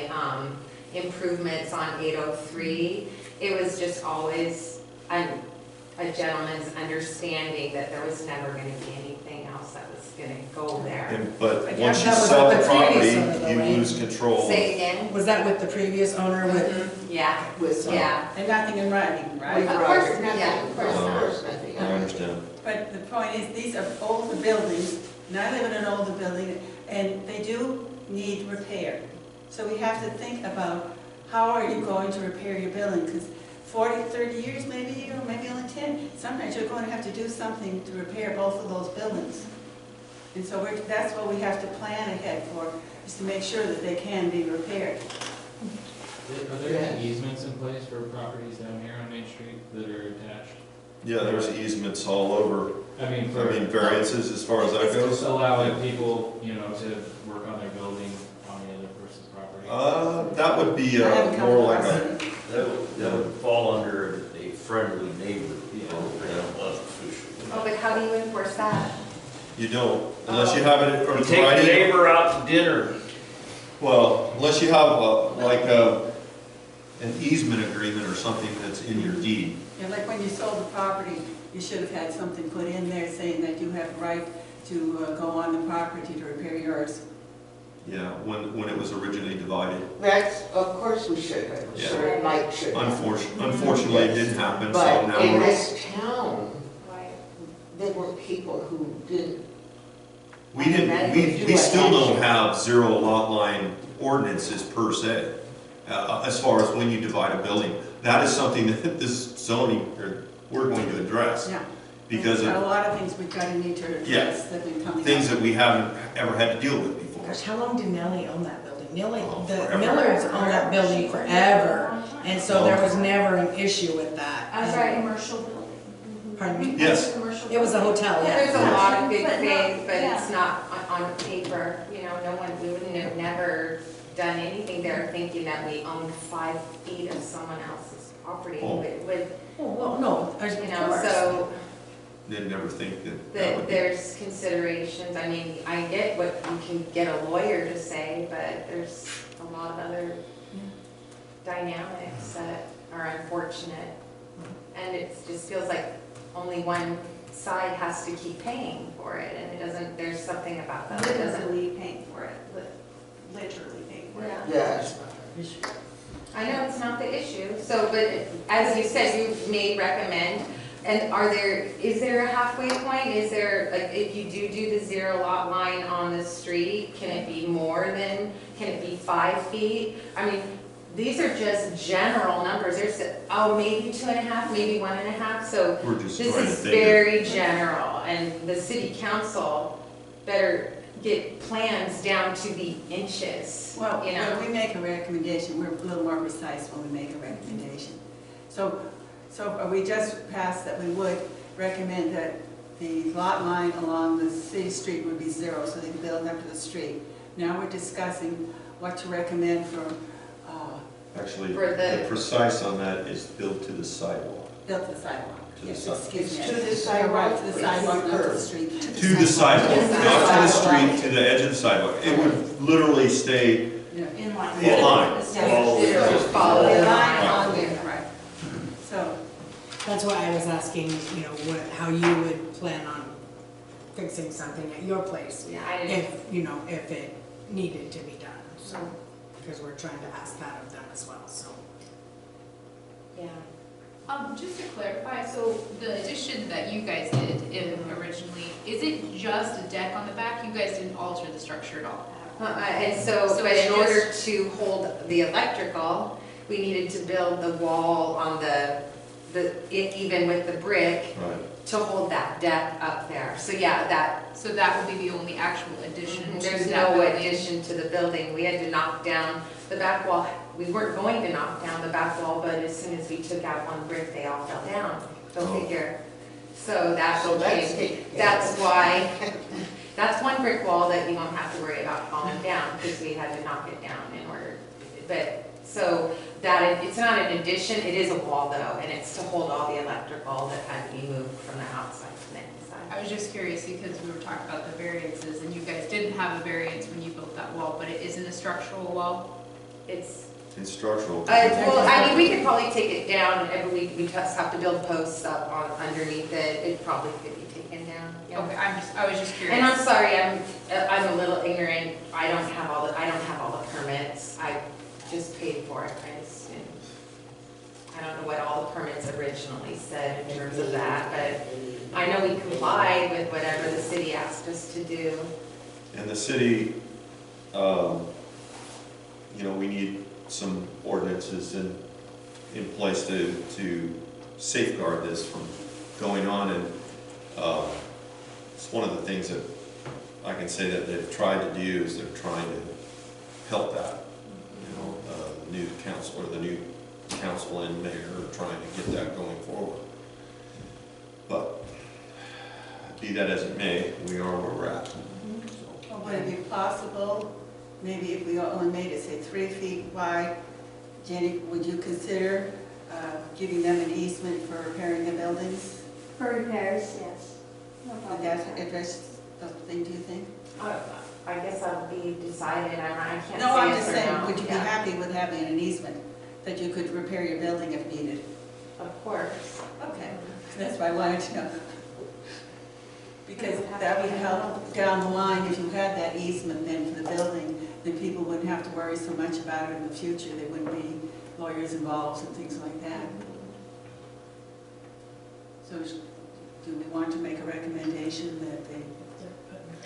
improvements on 803, it was just always a gentleman's understanding that there was never gonna be anything else that was gonna go there. but But once you that was sell with the the previous property, owner though, you right? lose control. Say again? Was that with the previous owner with? Mhm, yeah, With, yeah. And nothing in writing, right? with Of Roger, course, nothing, yeah, of course not. of course, nothing. I understand. But the point is, these are older buildings, and I live in an older building, and they do need repair. So we have to think about, how are you going to repair your building? Because 40, 30 years maybe, or maybe only 10, sometimes you're going to have to do something to repair both of those buildings. And so that's what we have to plan ahead for, is to make sure that they can be repaired. Are there any easements in place for properties down here on Main Street that are attached? Yeah, there's easements all over. I mean, I mean, variances as far as that goes. Just allowing people, to work on their building on the other person's property. That would be I haven't come more like across a, any. That would fall under a friendly neighbor program unofficially. Oh, but how do you enforce that? you don't, unless you have it You in take your writing. neighbor out to dinner. Well, unless you have an easement agreement or something that's in your deed. Yeah, like when you sold the property, you should have had something put in there saying that you have right to go on the property to repair yours. Yeah, when it was originally divided. That's, of course we should have, Yeah. sure, Mike should have. Unfortunately, it didn't happen, so But now in we're, this town, Right. there were people who didn't. we still don't have zero lot line ordinances per se, as far as when you divide a building. That is something that this zoning, or we're going to address. Yeah. Because There are a of lot of things we've got to need to address that have been coming up. things that we haven't ever had to deal with before. Gosh, how long did Nellie own that building? Nellie, Oh, the forever. Millards owned that building forever, and so there was never an issue with that. As Right. a commercial building. Pardon me? Yes. Commercial It was a building. hotel, There's a yeah. lot of good But no, things, but yeah. it's not on paper, we wouldn't have never done anything there thinking that we owned 5 feet of someone else's property Oh. with, Oh, well, no, of course. so Did never think that that that would be. there's considerations. I mean, I get what you can get a lawyer to say, but there's a lot of other dynamics that are unfortunate. And it just feels like only one side has to keep paying for it, and it doesn't, there's something about that that doesn't. Literally paying for it, literally paying for it. Yeah. Yes. I know it's not the issue, so, but as you said, you may recommend, and is there a halfway point? Is there, like, if you do the zero lot line on the street, can it be more than, can it be 5 feet? I mean, these are just general numbers. There's, maybe 2.5, maybe 1.5, so We're just this trying to is think of. very general, and the city council better get plans down to the inches, Well, you know? when we make a recommendation, we're a little more precise when we make a recommendation. So we just passed that we would recommend that the lot line along the city street would be 0, so they can build up to the street. Now we're discussing what to recommend for, Actually, For the precise on that is built to the sidewalk. built to the sidewalk. To the Yes, sidewalk. excuse me. To the You're sidewalk, right, to the or sidewalk, to the not to the curb? street. To the sidewalk, To the not to the sidewalk. street, to the edge of the sidewalk. It would literally stay Yeah. In line. in line. Yes. All the way It'll through. follow The the line line. on there, right. So, That's why I was asking, you know, how you would plan on fixing something at your place, Yeah, I didn't, if, you know, if it needed to be done, so, because we're trying to ask that of them as well, so. yeah. Just to clarify, so the addition that you guys did originally, is it just a deck on the back? You guys didn't alter the structure at all? And so, So but it's in order to hold the electrical, we needed to build the wall on even with the brick, Right. to hold that deck up there. So yeah, So that would be the only actual addition to there's that no building? addition to the building. We had to knock down the back wall. We weren't going to knock down the back wall, but as soon as we took out one brick, they all fell down. Go Oh. figure. So that So that's became, taken care that's of. why, that's one brick wall that you won't have to worry about falling down, because we had to knock it down in order. But, so that, it's not an addition, it is a wall though, and it's to hold all the electrical that had to be moved from the outside to the inside. I was just curious because we were talking about the variances and you guys didn't have a variance when you built that wall, but it isn't a structural wall? It's, It's structural. well, I mean, we could probably take it down, and we just have to build posts up on, underneath it, it probably could be taken down, yeah. Okay, I was just curious. And I'm sorry, I'm a little ignorant, I don't have all the permits, I just paid for it, I don't know what all the permits originally said in terms of that, but I know we complied with whatever the city asked us to do. And the city, we need some ordinances in place to safeguard this from going on, and it's one of the things that I can say that they've tried to do is they're trying to help that. The new council or the new council and mayor are trying to get that going forward. But be that as it may, we are where we're at. well, would it be possible, maybe if we only made it, say, 3 feet wide, Jenny, would you consider giving them an easement for repairing the buildings? For repairs, yes. No Would problem. that address the thing, do you think? I guess I'll be decided, I can't No, I'm say just yes or saying, no. would you be Yeah, happy with having an easement that you could repair your building if needed? of course. Okay, that's what I wanted to know. Because that would help down the line, if you had that easement then for the building, then people wouldn't have to worry so much about it in the future. There wouldn't be lawyers involved and things like that. So do we want to make a recommendation that they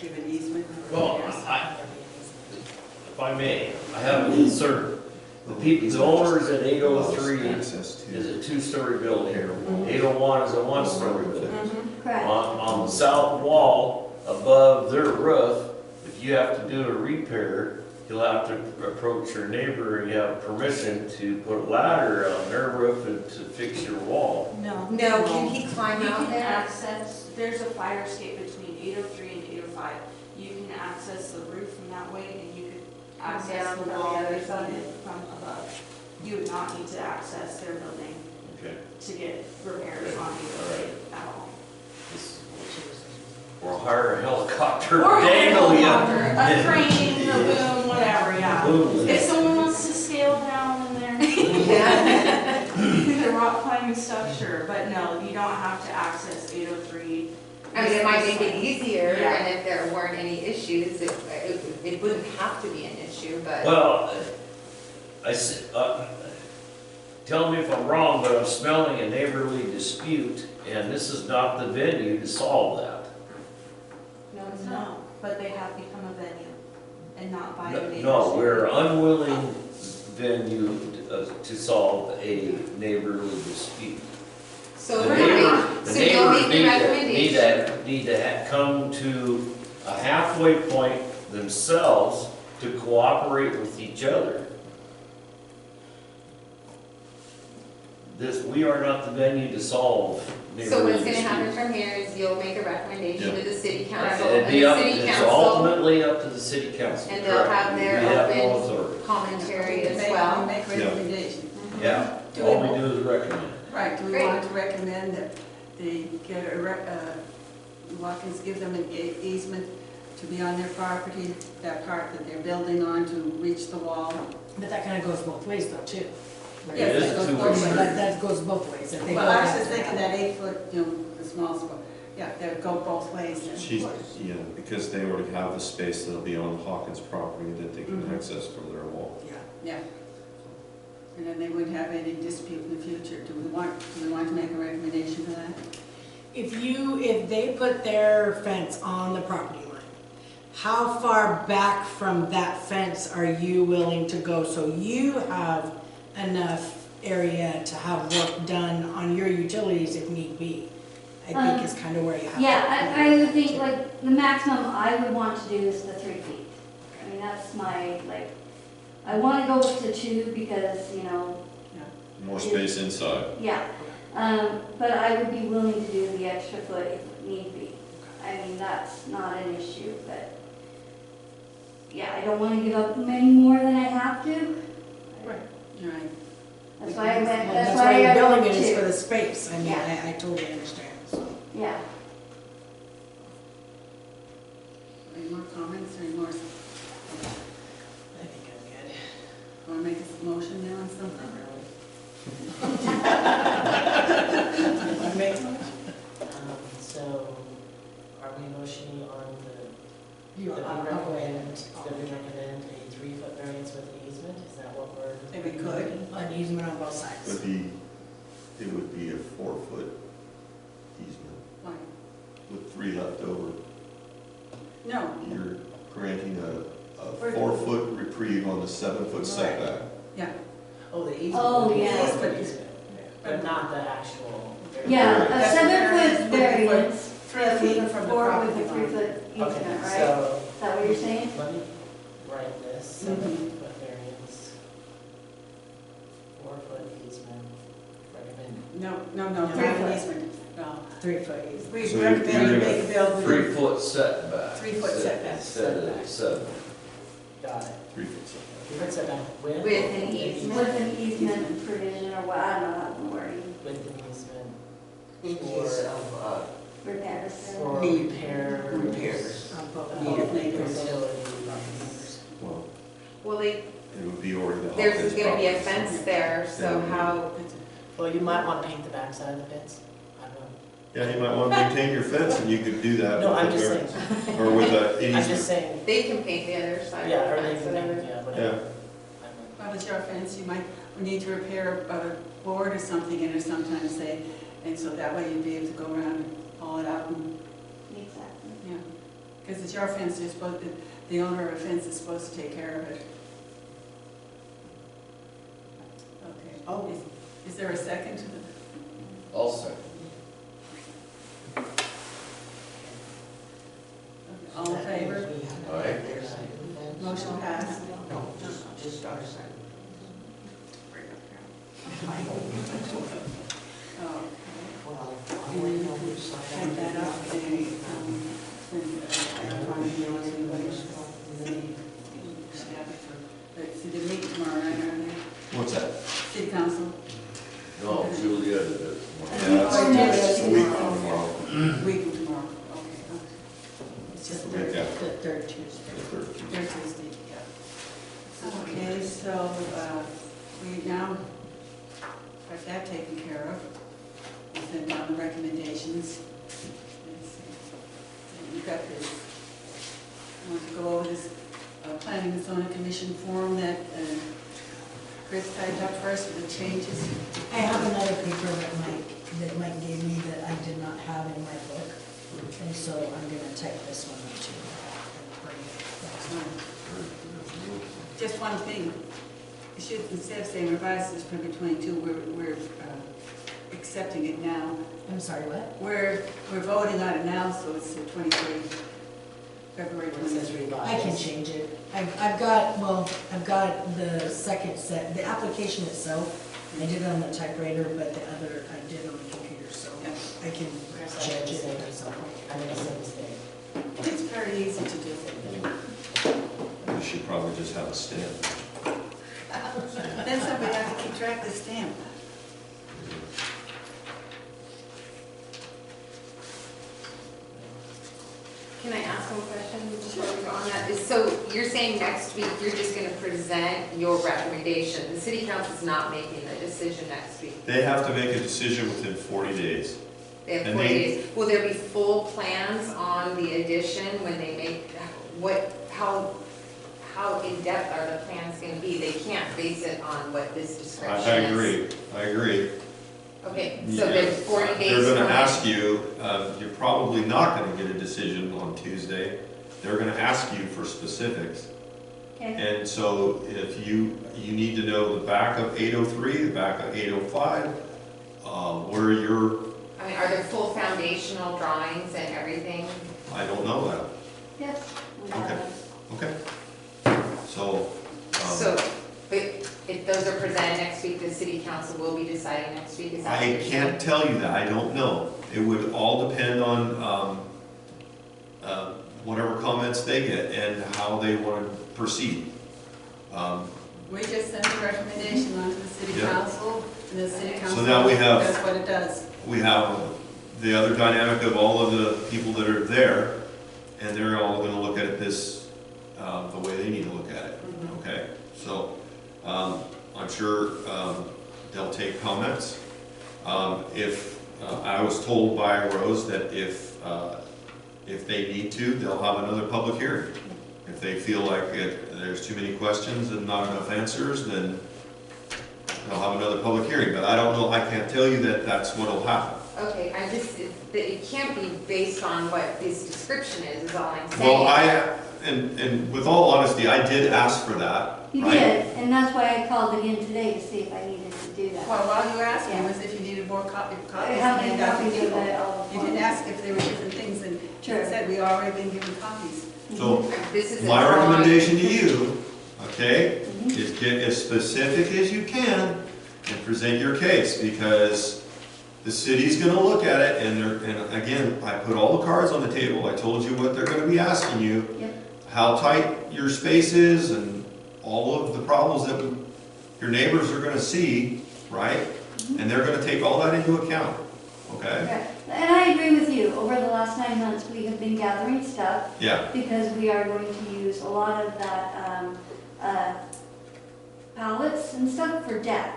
give an easement? for Well, repairs? if I may, I have a concern. The owners at 803 Access is to. a two-story building. 801 is a one-story building. Correct. On the south wall, above their roof, if you have to do a repair, you'll have to approach your neighbor and you have permission to put a ladder on their roof and to fix your wall. No. No, can he climb You out can there? access, there's a fire escape between 803 and 805. You can access the roof from that way, and you could access down the from the wall other from side. from above. You would not need to access their building Okay. to get repairs on 803 at all. Or hire a helicopter Or to a dangle you. helicopter, a crane, a boom, whatever, yeah. Boom. If someone wants to scale down in there, the rock climbing stuff, sure, but no, you don't have to access 803. I mean, it might make it easier, Yeah. and if there weren't any issues, it wouldn't have to be an issue, but. Well, tell me if I'm wrong, but I'm smelling a neighborly dispute, and this is not the venue to solve that. No, it's not. No, but they have become a venue and not by a neighbor's. No, we're unwilling venue to solve a neighborly dispute. So The we're neighbors- gonna, the so you'll neighbors make the recommendation. need to come to a halfway point themselves to cooperate with each other. We are not the venue to solve neighborly So what's disputes. gonna happen from here is you'll make a recommendation to the city council, It'd and be the up, city it's council, ultimately up to the city council. and they'll have their We have no open authority. commentary as Make- well. Make recommendations. Yeah, Do all we- we do is recommend. Right, do we Great. want to recommend that they get Watkins give them an easement to be on their property, that part that they're building on to reach the wall? But that kind of goes both ways though, too. Yes, It is that goes two both ways. ways. That goes both ways. If they Well, go I was that just thinking route. that 8 foot, the small spot, yeah, that would go both ways then. She's, yeah, because they already have the space that'll be on Hawkins' property that they can Mhm. access for their wall. Yeah. Yeah. And then they wouldn't have any dispute in the future. Do we want to make a recommendation for that? If they put their fence on the property line, how far back from that fence are you willing to go so you have enough area to have work done on your utilities if need be? I think is kind of where you have to. Yeah, I would think like the maximum I would want to do is the 3 feet. I mean, that's my, like, I want to go up to 2 because, More space inside. yeah. But I would be willing to do the extra foot if need be. I mean, that's not an issue, but yeah, I don't want to give up any more than I have to. Right. That's why I went, Well, that's why you're I building went it is for to, the space. I mean, Yeah. I totally understand, so. yeah. Any more comments or any more? I think I'm good. Want to make a motion now on something? I make a motion? So, are we motioning on You, that I'll we go recommend, ahead that we recommend a 3-foot variance with an easement? Is that what we're? If we could. An easement on both sides. It would be a 4-foot easement Why? with 3 left over. No, You're granting a Right. 4-foot reprieve on the 7-foot setback. yeah. Oh, the easement. Oh, would be yeah. for the easement, But not the actual. Yeah, a That's 7 foot variance would be variance. 3 feet from the Or property with a line. 3 foot easement, Okay, right? so, Is that what you're saying? let me write this, Mhm. 7-foot variance, 4-foot easement, recommend. No, No. not an easement. No. 3 foot easement. We So recommend you you're make a build with 3-foot setback. 3-foot setback. Instead of 7. Got it. 3-foot setback. 3-foot setback with. With an easement. With an easement provision or what, I don't know how to word it. With an easement In case of, Repairs. for Need- repairs. On both Need of of neighbors. Utilities. Well, Well, they, it would be already the there's Hawkins gonna be a property. fence there, so how, Well, you might want to paint the backside of the fence. I don't know. Yeah, you might want to maintain your fence, and you could do that. No, with I'm a just variance. saying, Or with an I'm just easement. saying, they can paint the other side of yeah, the or they fence, can, whatever. yeah, Yeah, whatever. Well, with your fence, you might need to repair a board or something in it sometimes, say, and so that way you'd be able to go around and haul it out and, Exactly. yeah. Because it's your fence, you're supposed, the owner of a fence is supposed to take care of it. Okay. Oh. Is there a second to the? I'll second. All in favor? All right. Motion passed. no, just our side. Oh, Well, type that up and, see, the meeting tomorrow night, aren't they? what's that? City council. No, Julietta does. Oh, yeah, it's A week from tomorrow. tomorrow. Week from tomorrow, okay. It's just Yeah. the third Tuesday. The 3rd. They're Tuesday, yeah. Okay, so, we now got that taken care of. We sent down the recommendations. Let's see. So you've got this, I want to go over this planning and zoning commission form that Chris typed up first with the changes. I have another paper that Mike gave me that I did not have in my book. And so I'm gonna type this one up too. And bring it next time. Just one thing. it should, instead of saying revised to September 22, we're accepting it now. I'm sorry, what? We're voting on it now, so it's the 23, February When it says 23. revised. I can change it. I've got the second set, the application itself, I did it on the typewriter, but the other I did on the computer, so I can change it at some point. I'm gonna say mistake. It's very easy to do. You should probably just have a stamp. Then somebody has to keep track of the stamp. Can I ask one question before we go on that? So you're saying next week, you're just gonna present your recommendation? The city council's not making a decision next week? They have to make a decision within 40 days. They have And 40 they- days. Will there be full plans on the addition when they make, how in-depth are the plans gonna be? They can't base it on what this description is. I agree. Okay, so Yeah. there's 40 days They're from gonna ask you, you're probably not gonna get a decision on Tuesday. They're gonna ask you for specifics. Okay. And so if you need to know the back of 803, the back of 805, where you're, I mean, are there full foundational drawings and everything? I don't know that. Yes. we have Okay. those. Okay. So, So, but if those are presented next week, the city council will be deciding next week, is that what I you're saying? can't tell you that, I don't know. It would all depend on whatever comments they get and how they want to proceed. We just send a recommendation on to the city Yeah. council, and the city council now we have- does what it does. We have the other dynamic of all of the people that are there, and they're all gonna look at this the way they need to look at it, okay? So, I'm sure they'll take comments. I was told by Rose that if they need to, they'll have another public hearing. If they feel like there's too many questions and not enough answers, then they'll have another public hearing. But I don't know, I can't tell you that that's what'll happen. Okay, it can't be based on what this description is all I'm saying. Well, and with all honesty, I did ask for that, You right? did, and that's why I called again today to see if I needed to do that. Well, while you were asking Yeah. was if you needed more copies I have been made out to copies of people. it all. You didn't ask if there were different things, and Sure. you said we already been given copies. So This is a my drawing. recommendation to you, okay, Mhm. is get as specific as you can and present your case, because the city's gonna look at it, and again, I put all the cards on the table, I told you what they're gonna be asking you, Yep. how tight your space is, and all of the problems that your neighbors are gonna see, right? And they're gonna take all that into account, okay? Right. And I agree with you, over the last 9 months, we have been gathering stuff, Yeah, because we are going to use a lot of that, pallets and stuff for deck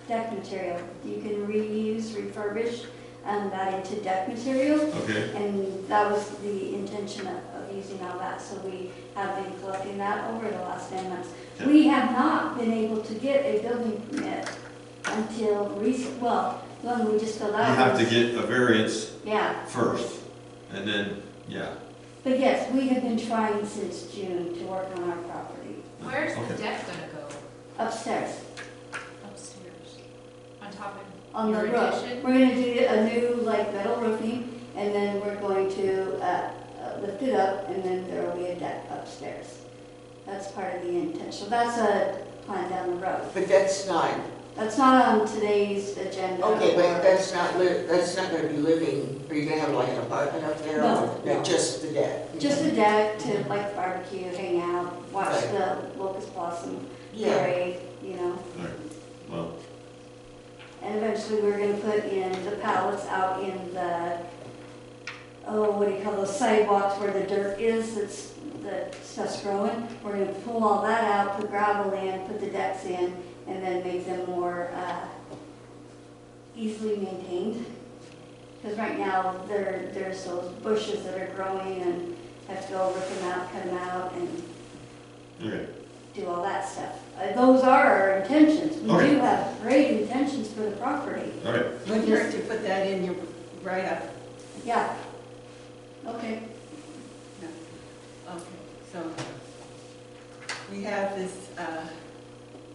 material. You can reuse, refurbish, that into deck material. okay, And that was the intention of using all that, so we have been collecting that over the last 10 months. Yeah. We have not been able to get a building permit until recent, well, the one we just filled you out. have to was- get a variance Yeah, first, and then, yeah. but yes, we have been trying since June to work on our property Where's Okay. the deck gonna go? upstairs, Upstairs? On top of on the your roof. addition? We're gonna do a new, like, metal roofing, and then we're going to lift it up, and then there will be a deck upstairs. That's part of the intent, so that's a plan down the road. But that's not, That's not on today's agenda. okay, or- but that's not gonna be living, are you gonna have like an apartment up there? No, or no. just the deck? Just a deck to like barbecue, hang out, watch Right. the locust blossom Yeah. parade, you know. Well, And eventually we're gonna put in the pallets out in the, what do you call those sidewalks where the dirt is, that stuff's growing. We're gonna pull all that out, put gravel in, put the decks in, and then make them more easily maintained. Because right now, there's those bushes that are growing and have to go rip them out, cut them out, and okay, do all that stuff. Those are our intentions. We Okay. do have great intentions for the property. all right. Wouldn't hurt to put that in your write-up. Yeah. Okay. Okay, so we have this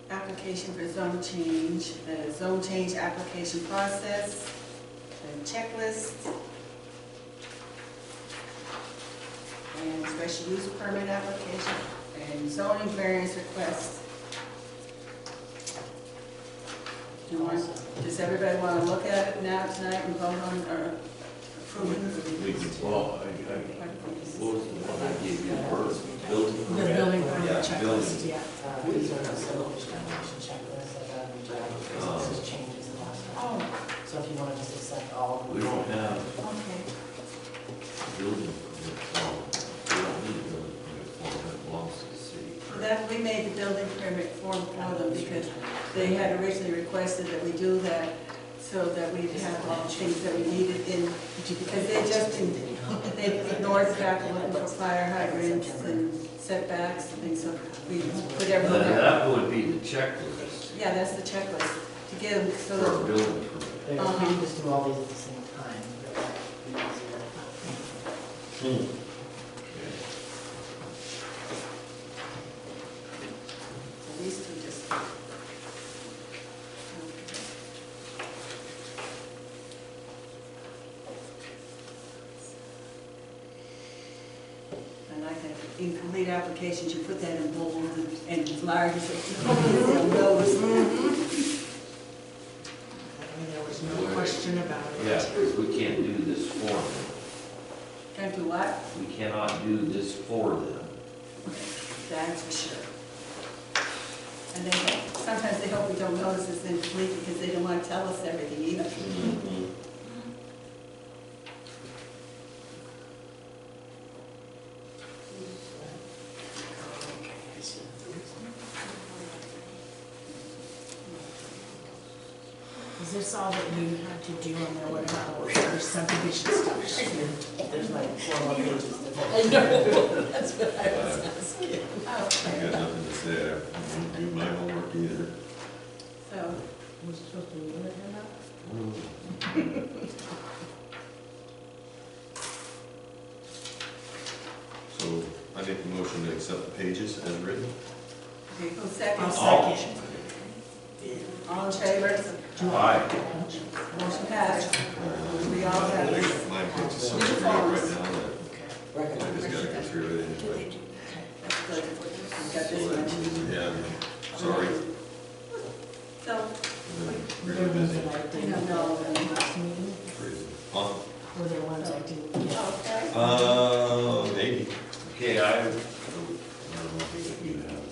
application for zone change, the zone change application process, the checklist, and special use permit application, and zoning variance request. Does everybody want to look at it now tonight and vote on or approving? Well, what was the one I gave you first? Building The permit? building permit Yeah, checklist, building. yeah. These are the subdivision application checklist that got this is changes the last time. So if you want to just accept all. We don't have Okay. building permit form. We don't need a building permit form, that belongs to the city. That, we made the building permit form for them because they had originally requested that we do that so that we'd have all the things that we needed in, because they ignored the fact of looking for fire hydrants and setbacks and things, so we put everything. That would be the checklist Yeah, that's the checklist to get them, so for a that, building permit. There, we can just do all these at the same time. That would be easier. so these two just. And I think incomplete applications, you put that in bold and as large as it knows. I mean, there was no question about it. Yeah, because we can't do this for them. Can't do what? We cannot do this for them. That's for sure. And then sometimes they hope we don't notice it's incomplete because they don't want to tell us everything either. Is this all that you had to do on there? What about your subdivision stuff? There's like 4 more pages to I know, that's what I was asking. Oh, I got nothing to say, I didn't do my homework either. so, Was it supposed to be in it or not? So I make the motion to accept the pages as written. okay, who's second? I'll second. All in favor? Aye. Motion passed. We all have this. My books is so big right now that I just gotta go through it anyway. That's good. We've got this one. Yeah, sorry, So, I've been really busy. I didn't know in the last meeting. Crazy. Huh? Were there ones I didn't get? okay. Maybe. Okay, I don't know if you have.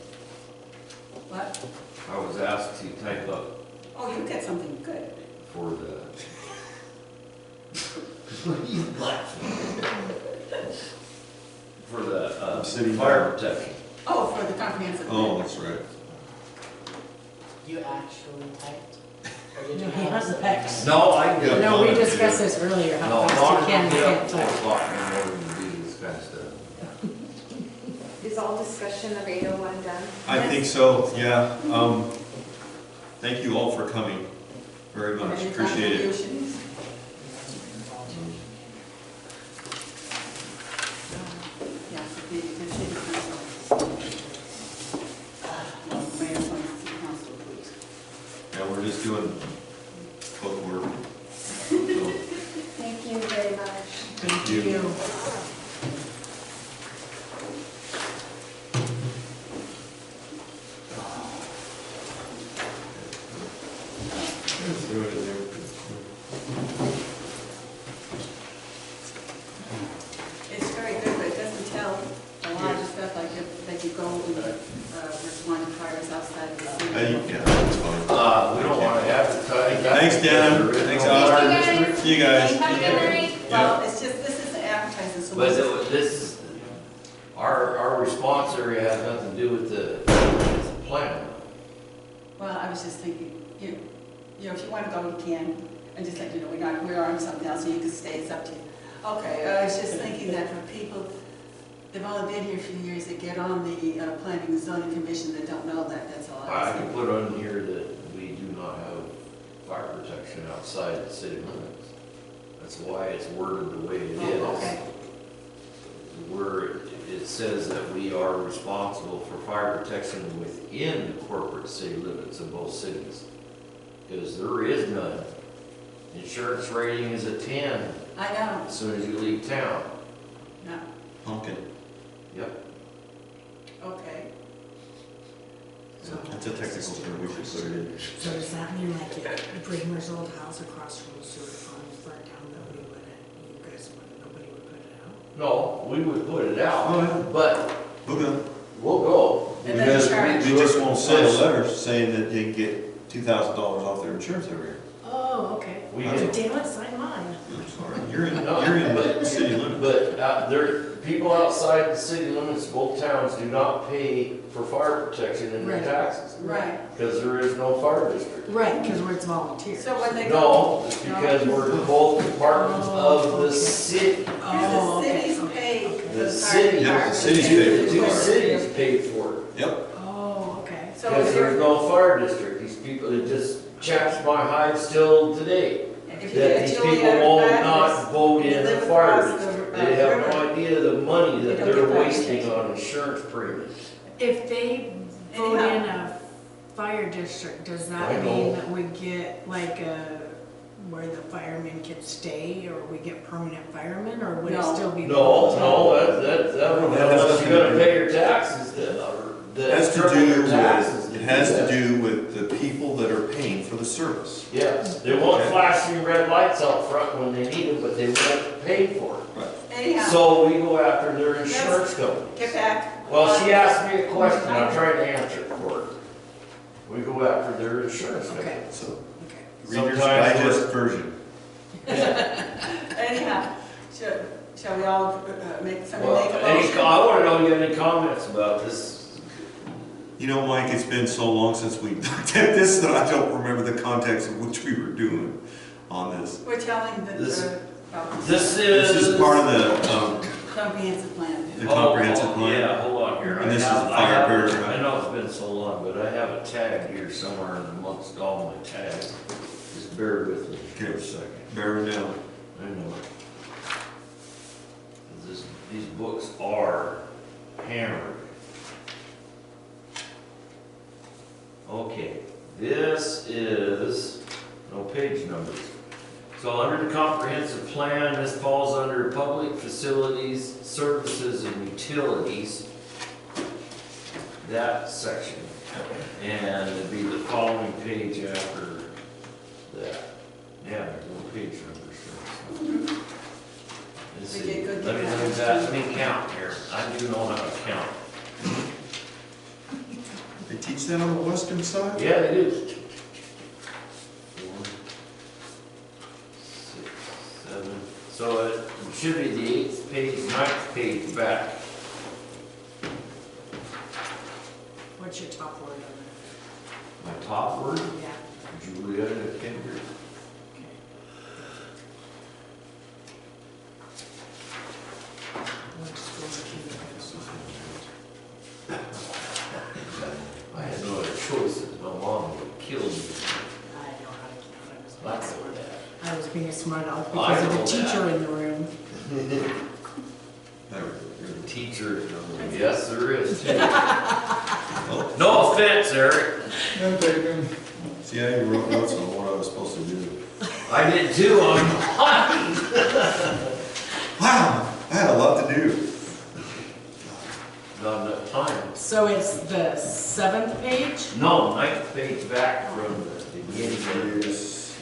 What? I was asked to type up Oh, you get something good. for the. He's laughing. For the, City fire protection. Oh, for the comprehensive. Oh, that's right. You actually typed? Or did No, you he has the pecs. No, I can get. No, we monitor. discussed this earlier, how No, fast you not can and get can't up to type. the clock in order to do this kind of stuff. Is all discussion of 801 done? I think so, yeah. Thank you all for coming, very much, Any appreciate it. contributions? Yeah, the city council. Mayor appoints city council approves. Yeah, we're just doing bookwork. So, Thank you very much. thank you. Let's do it in there. It's very good, but it doesn't tell a lot of stuff like that you go and respond to fires outside of the city. Yeah, that's fine. We don't want to advertise. Thanks, Dan. Thanks, Alex. See you guys. Have a good night. Well, it's just, this isn't advertising, so. But this, our response area has nothing to do with the plan. Well, I was just thinking, you know, if you want to go, you can, and just like, you know, we're on something else, so you can stay, it's up to you. Okay, I was just thinking that for people, they've only been here a few years, that get on the planning and zoning commission that don't know that, that's all I I was can thinking. put on here that we do not have fire protection outside the city limits. That's why it's worded the way it is. Oh, okay. If it says that we are responsible for fire protection within the corporate city limits of both cities. Because there is none. Insurance rating is a 10 I know, as soon as you leave town. no, Pumpkin. Yep. okay. It's a technical term, we should put it in. So does that mean like if Bremer's old house across from the sewer farm burnt down, that we wouldn't, you guys wouldn't, nobody would put it out? No, we would put it out, Oh, but Okay. we'll go. And then Because charge. we just won't send a letter saying that they get $2,000 off their insurance every year. Oh, okay. We Oh, did. damn it, sign mine. I'm sorry, you're in the city limits. But people outside the city limits, both towns do not pay for fire protection in their Right. taxes. Right, Because there is no fire district. Right, because we're it's volunteer. so when they go, No, it's because we're both departments of the Okay. city. Oh, the okay, cities okay, pay okay. the The fire city, Yeah, the department. cities pay for the two fire. cities pay for it. Yep. Oh, okay. So Because if there's you're, no fire district. These people, it just chaps my hide still today. if you That get these Juliet people will Address, not vote you in the live fire across the, district. They have river. no idea the money You that don't they're get fire wasting protection. on insurance premiums. If they vote Anyhow. in a fire district, does I that know. mean that we get like where the firemen can stay, or we get permanent firemen, or would it No. still be? No, volunteer? no, unless you're gonna pay your taxes, It has to triple do your with, taxes. it has to do with the people that are paying for the service. Yes, they want Okay. flashing red lights out front when they need them, but they won't pay for it. Anyhow, So we go after their insurance company. get back. Well, she asked me a question, I'm trying to answer it for her. We go after their insurance company. Okay, So, okay. Reader's Sometimes Digest version. Anyhow, shall we all make, somebody Well, make a motion? I wanna know if you have any comments about this. You know, Mike, it's been so long since we looked at this that I don't remember the context of which we were doing on this. We're telling the, This- about This This is. is part of comprehensive plan. the comprehensive plan. Yeah, hold on here. And this is I have- the I fire have- paragraph. I know it's been so long, but I have a tag here somewhere amongst all my tags. Just bear with me for a second. Bear it down. I know. These books are hammered. Okay, this is, no page numbers. So under the comprehensive plan, this falls under public facilities, services, and utilities. That section. And it'd be the following page after that. Yeah, there's no page numbers. Let's We see. get good Let me count here. I do know how to count. They teach that on the western side? Yeah, they do. 4, 6, 7. So it should be the 8th page, 9th page back. What's your top word on My top word, that? Yeah, Julietta Kendrick. okay. What school did you go to? I had no other choice, as my mom would kill me. I know how to count, I know that. I was being a smart aleck I because of know the teacher in the room. There's a teacher, yes, there is too. No offense, Eric. No taken. See, I even wrote notes on what I was supposed to do. I did too on mine. Wow, I had a lot to do. Not enough time. So it's the 7th page? No, 9th page back from the beginning.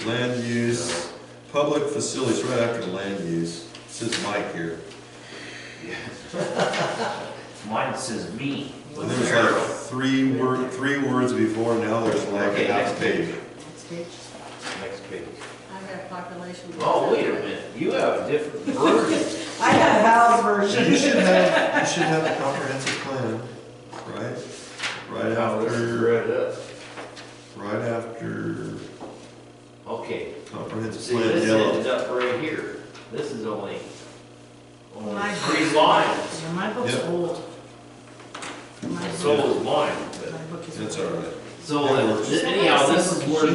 Land use, public facilities, right after land use. It says Mike here. Mine says me. And there's like three words before, now there's like Okay, a half next page. Next page? Next page. I got population. Oh, wait a minute, you have a different version. I got Hal's version. You should have the comprehensive plan, right? Right How this is after, read up. right after Okay, comprehensive see, plan, this yellow. ended up right here. This is only My 3 book- lines. Yeah, my book's Yep. old. My So book- is mine. my book is That's old. all right. So That works. anyhow, this is where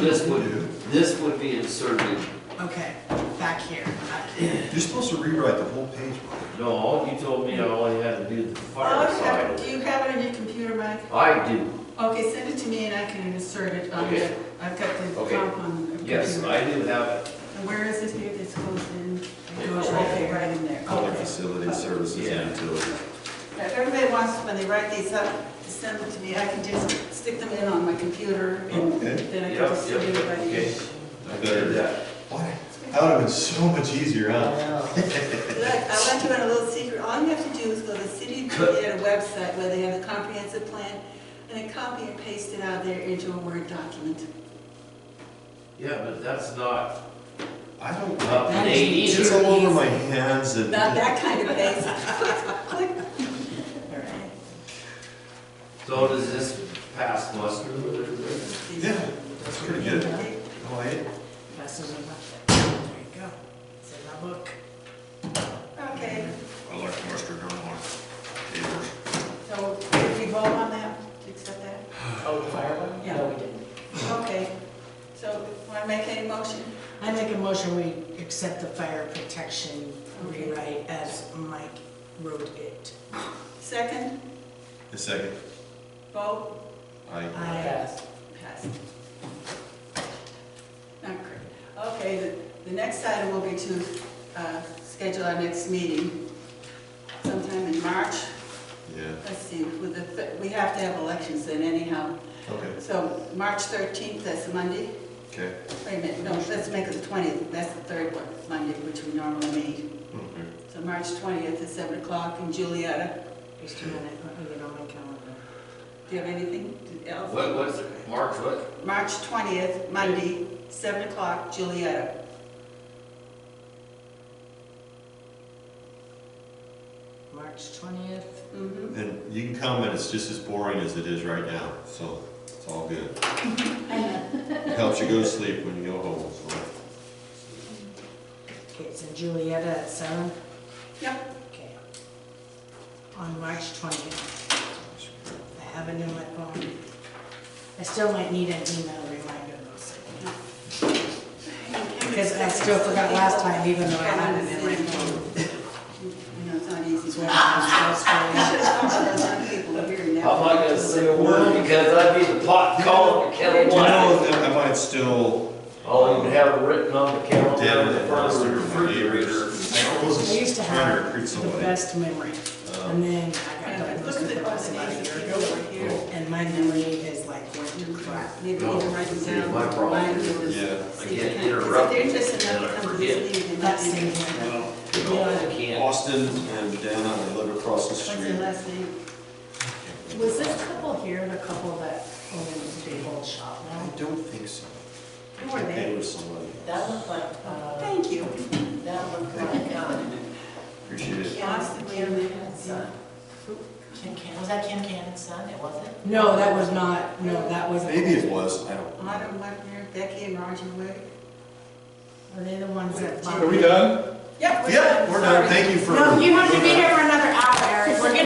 this would be inserted. Okay, back back here. You're supposed to rewrite the whole page, Mike. No, you told me I only had to do the Oh, fire side. do you have it on your computer, Mike? I do. Okay, send it to me and I can insert it on Okay. I've got the Okay. comp on the computer. Yes, I do have it. And where is it here? This goes in? It goes right there. Right in there. Public Okay. facilities, services, Yeah. and utilities. Now, if everybody wants, when they write these up, to send them to me, I can just stick them in on my computer and Okay. then I can Yep, just send yep, everybody. okay. I better that. Why? That would have been so much easier, huh? Look, I let you in a little secret. All you have to do is go to the city-Julietta website where they have the comprehensive plan and then copy and paste it out there into a Word document. Yeah, but that's not I don't. up to date either. It's all over my hands and. Not that kind of paste. Click. All right. So does this pass muster with everybody? Yeah, that's pretty good. I like it. Passes them up. There you go. It's in my book. Okay, I like mustard on my papers. so did we vote on that, to accept that? Oh, the fire one? Yeah. No, we didn't. Okay, so want to make any motion? I make a motion, we accept the fire protection Okay. rewrite as Mike wrote it. Second, A second. vote, I. Aye. Pass. pass. Not great. Okay, the next item will be to schedule our next meeting sometime in March. Yeah, Let's see, we have to have elections then anyhow. okay, So March 13th, that's Monday. okay. Wait a minute, no, let's make it the 20th, that's the third one, Monday, which we normally meet. Okay. So March 20th at 7 o'clock in Julietta. Just a minute, let me get on my calendar. Do you have anything else? What's it, March what? March 20th, Monday, 7 o'clock, Julietta. March 20th. Mhm. And you can comment, it's just as boring as it is right now, so it's all good. It helps you go to sleep when you go home, so. Okay, it's in Julietta at 7. Yep. Okay. On March 20th. I have it in my phone. I still might need an email reminder though. Because I still forgot last time, even though I had it in my phone. You know, it's not easy. So I'm supposed to- I'm not gonna say a word because I'd be the pot calling the Do you kettle know black. that I might still, I'll even have it written on the calendar Damn in it, the front of the refrigerator. I I wasn't used to trying to have recruit the somebody. best memory, and then I got Look diagnosed at with the depression about a year ago, over here. and my memory is like went to crap. Maybe even write them down. My problem Mine is, is- Yeah. I see, get if interrupted they're interested and enough I to come to forget. this meeting, That's then in they here. can- No, I can't. Austin and Dana, they live across the What's street. their last name? Was this couple here the couple that owned the big old shop I now? don't think so. Who are I think they? they were somebody. That looked like, Thank you. that looked like, Appreciate it. Austin, Kim Cannon's son. Was that Kim Cannon's son? It wasn't? No, that was not, no, that wasn't. Maybe it was, I don't know. Autumn Wagner, Becky and Roger Wood. Are they the ones that? Are we done? Yep. Yeah, we're done, thank you for. No, you have to be here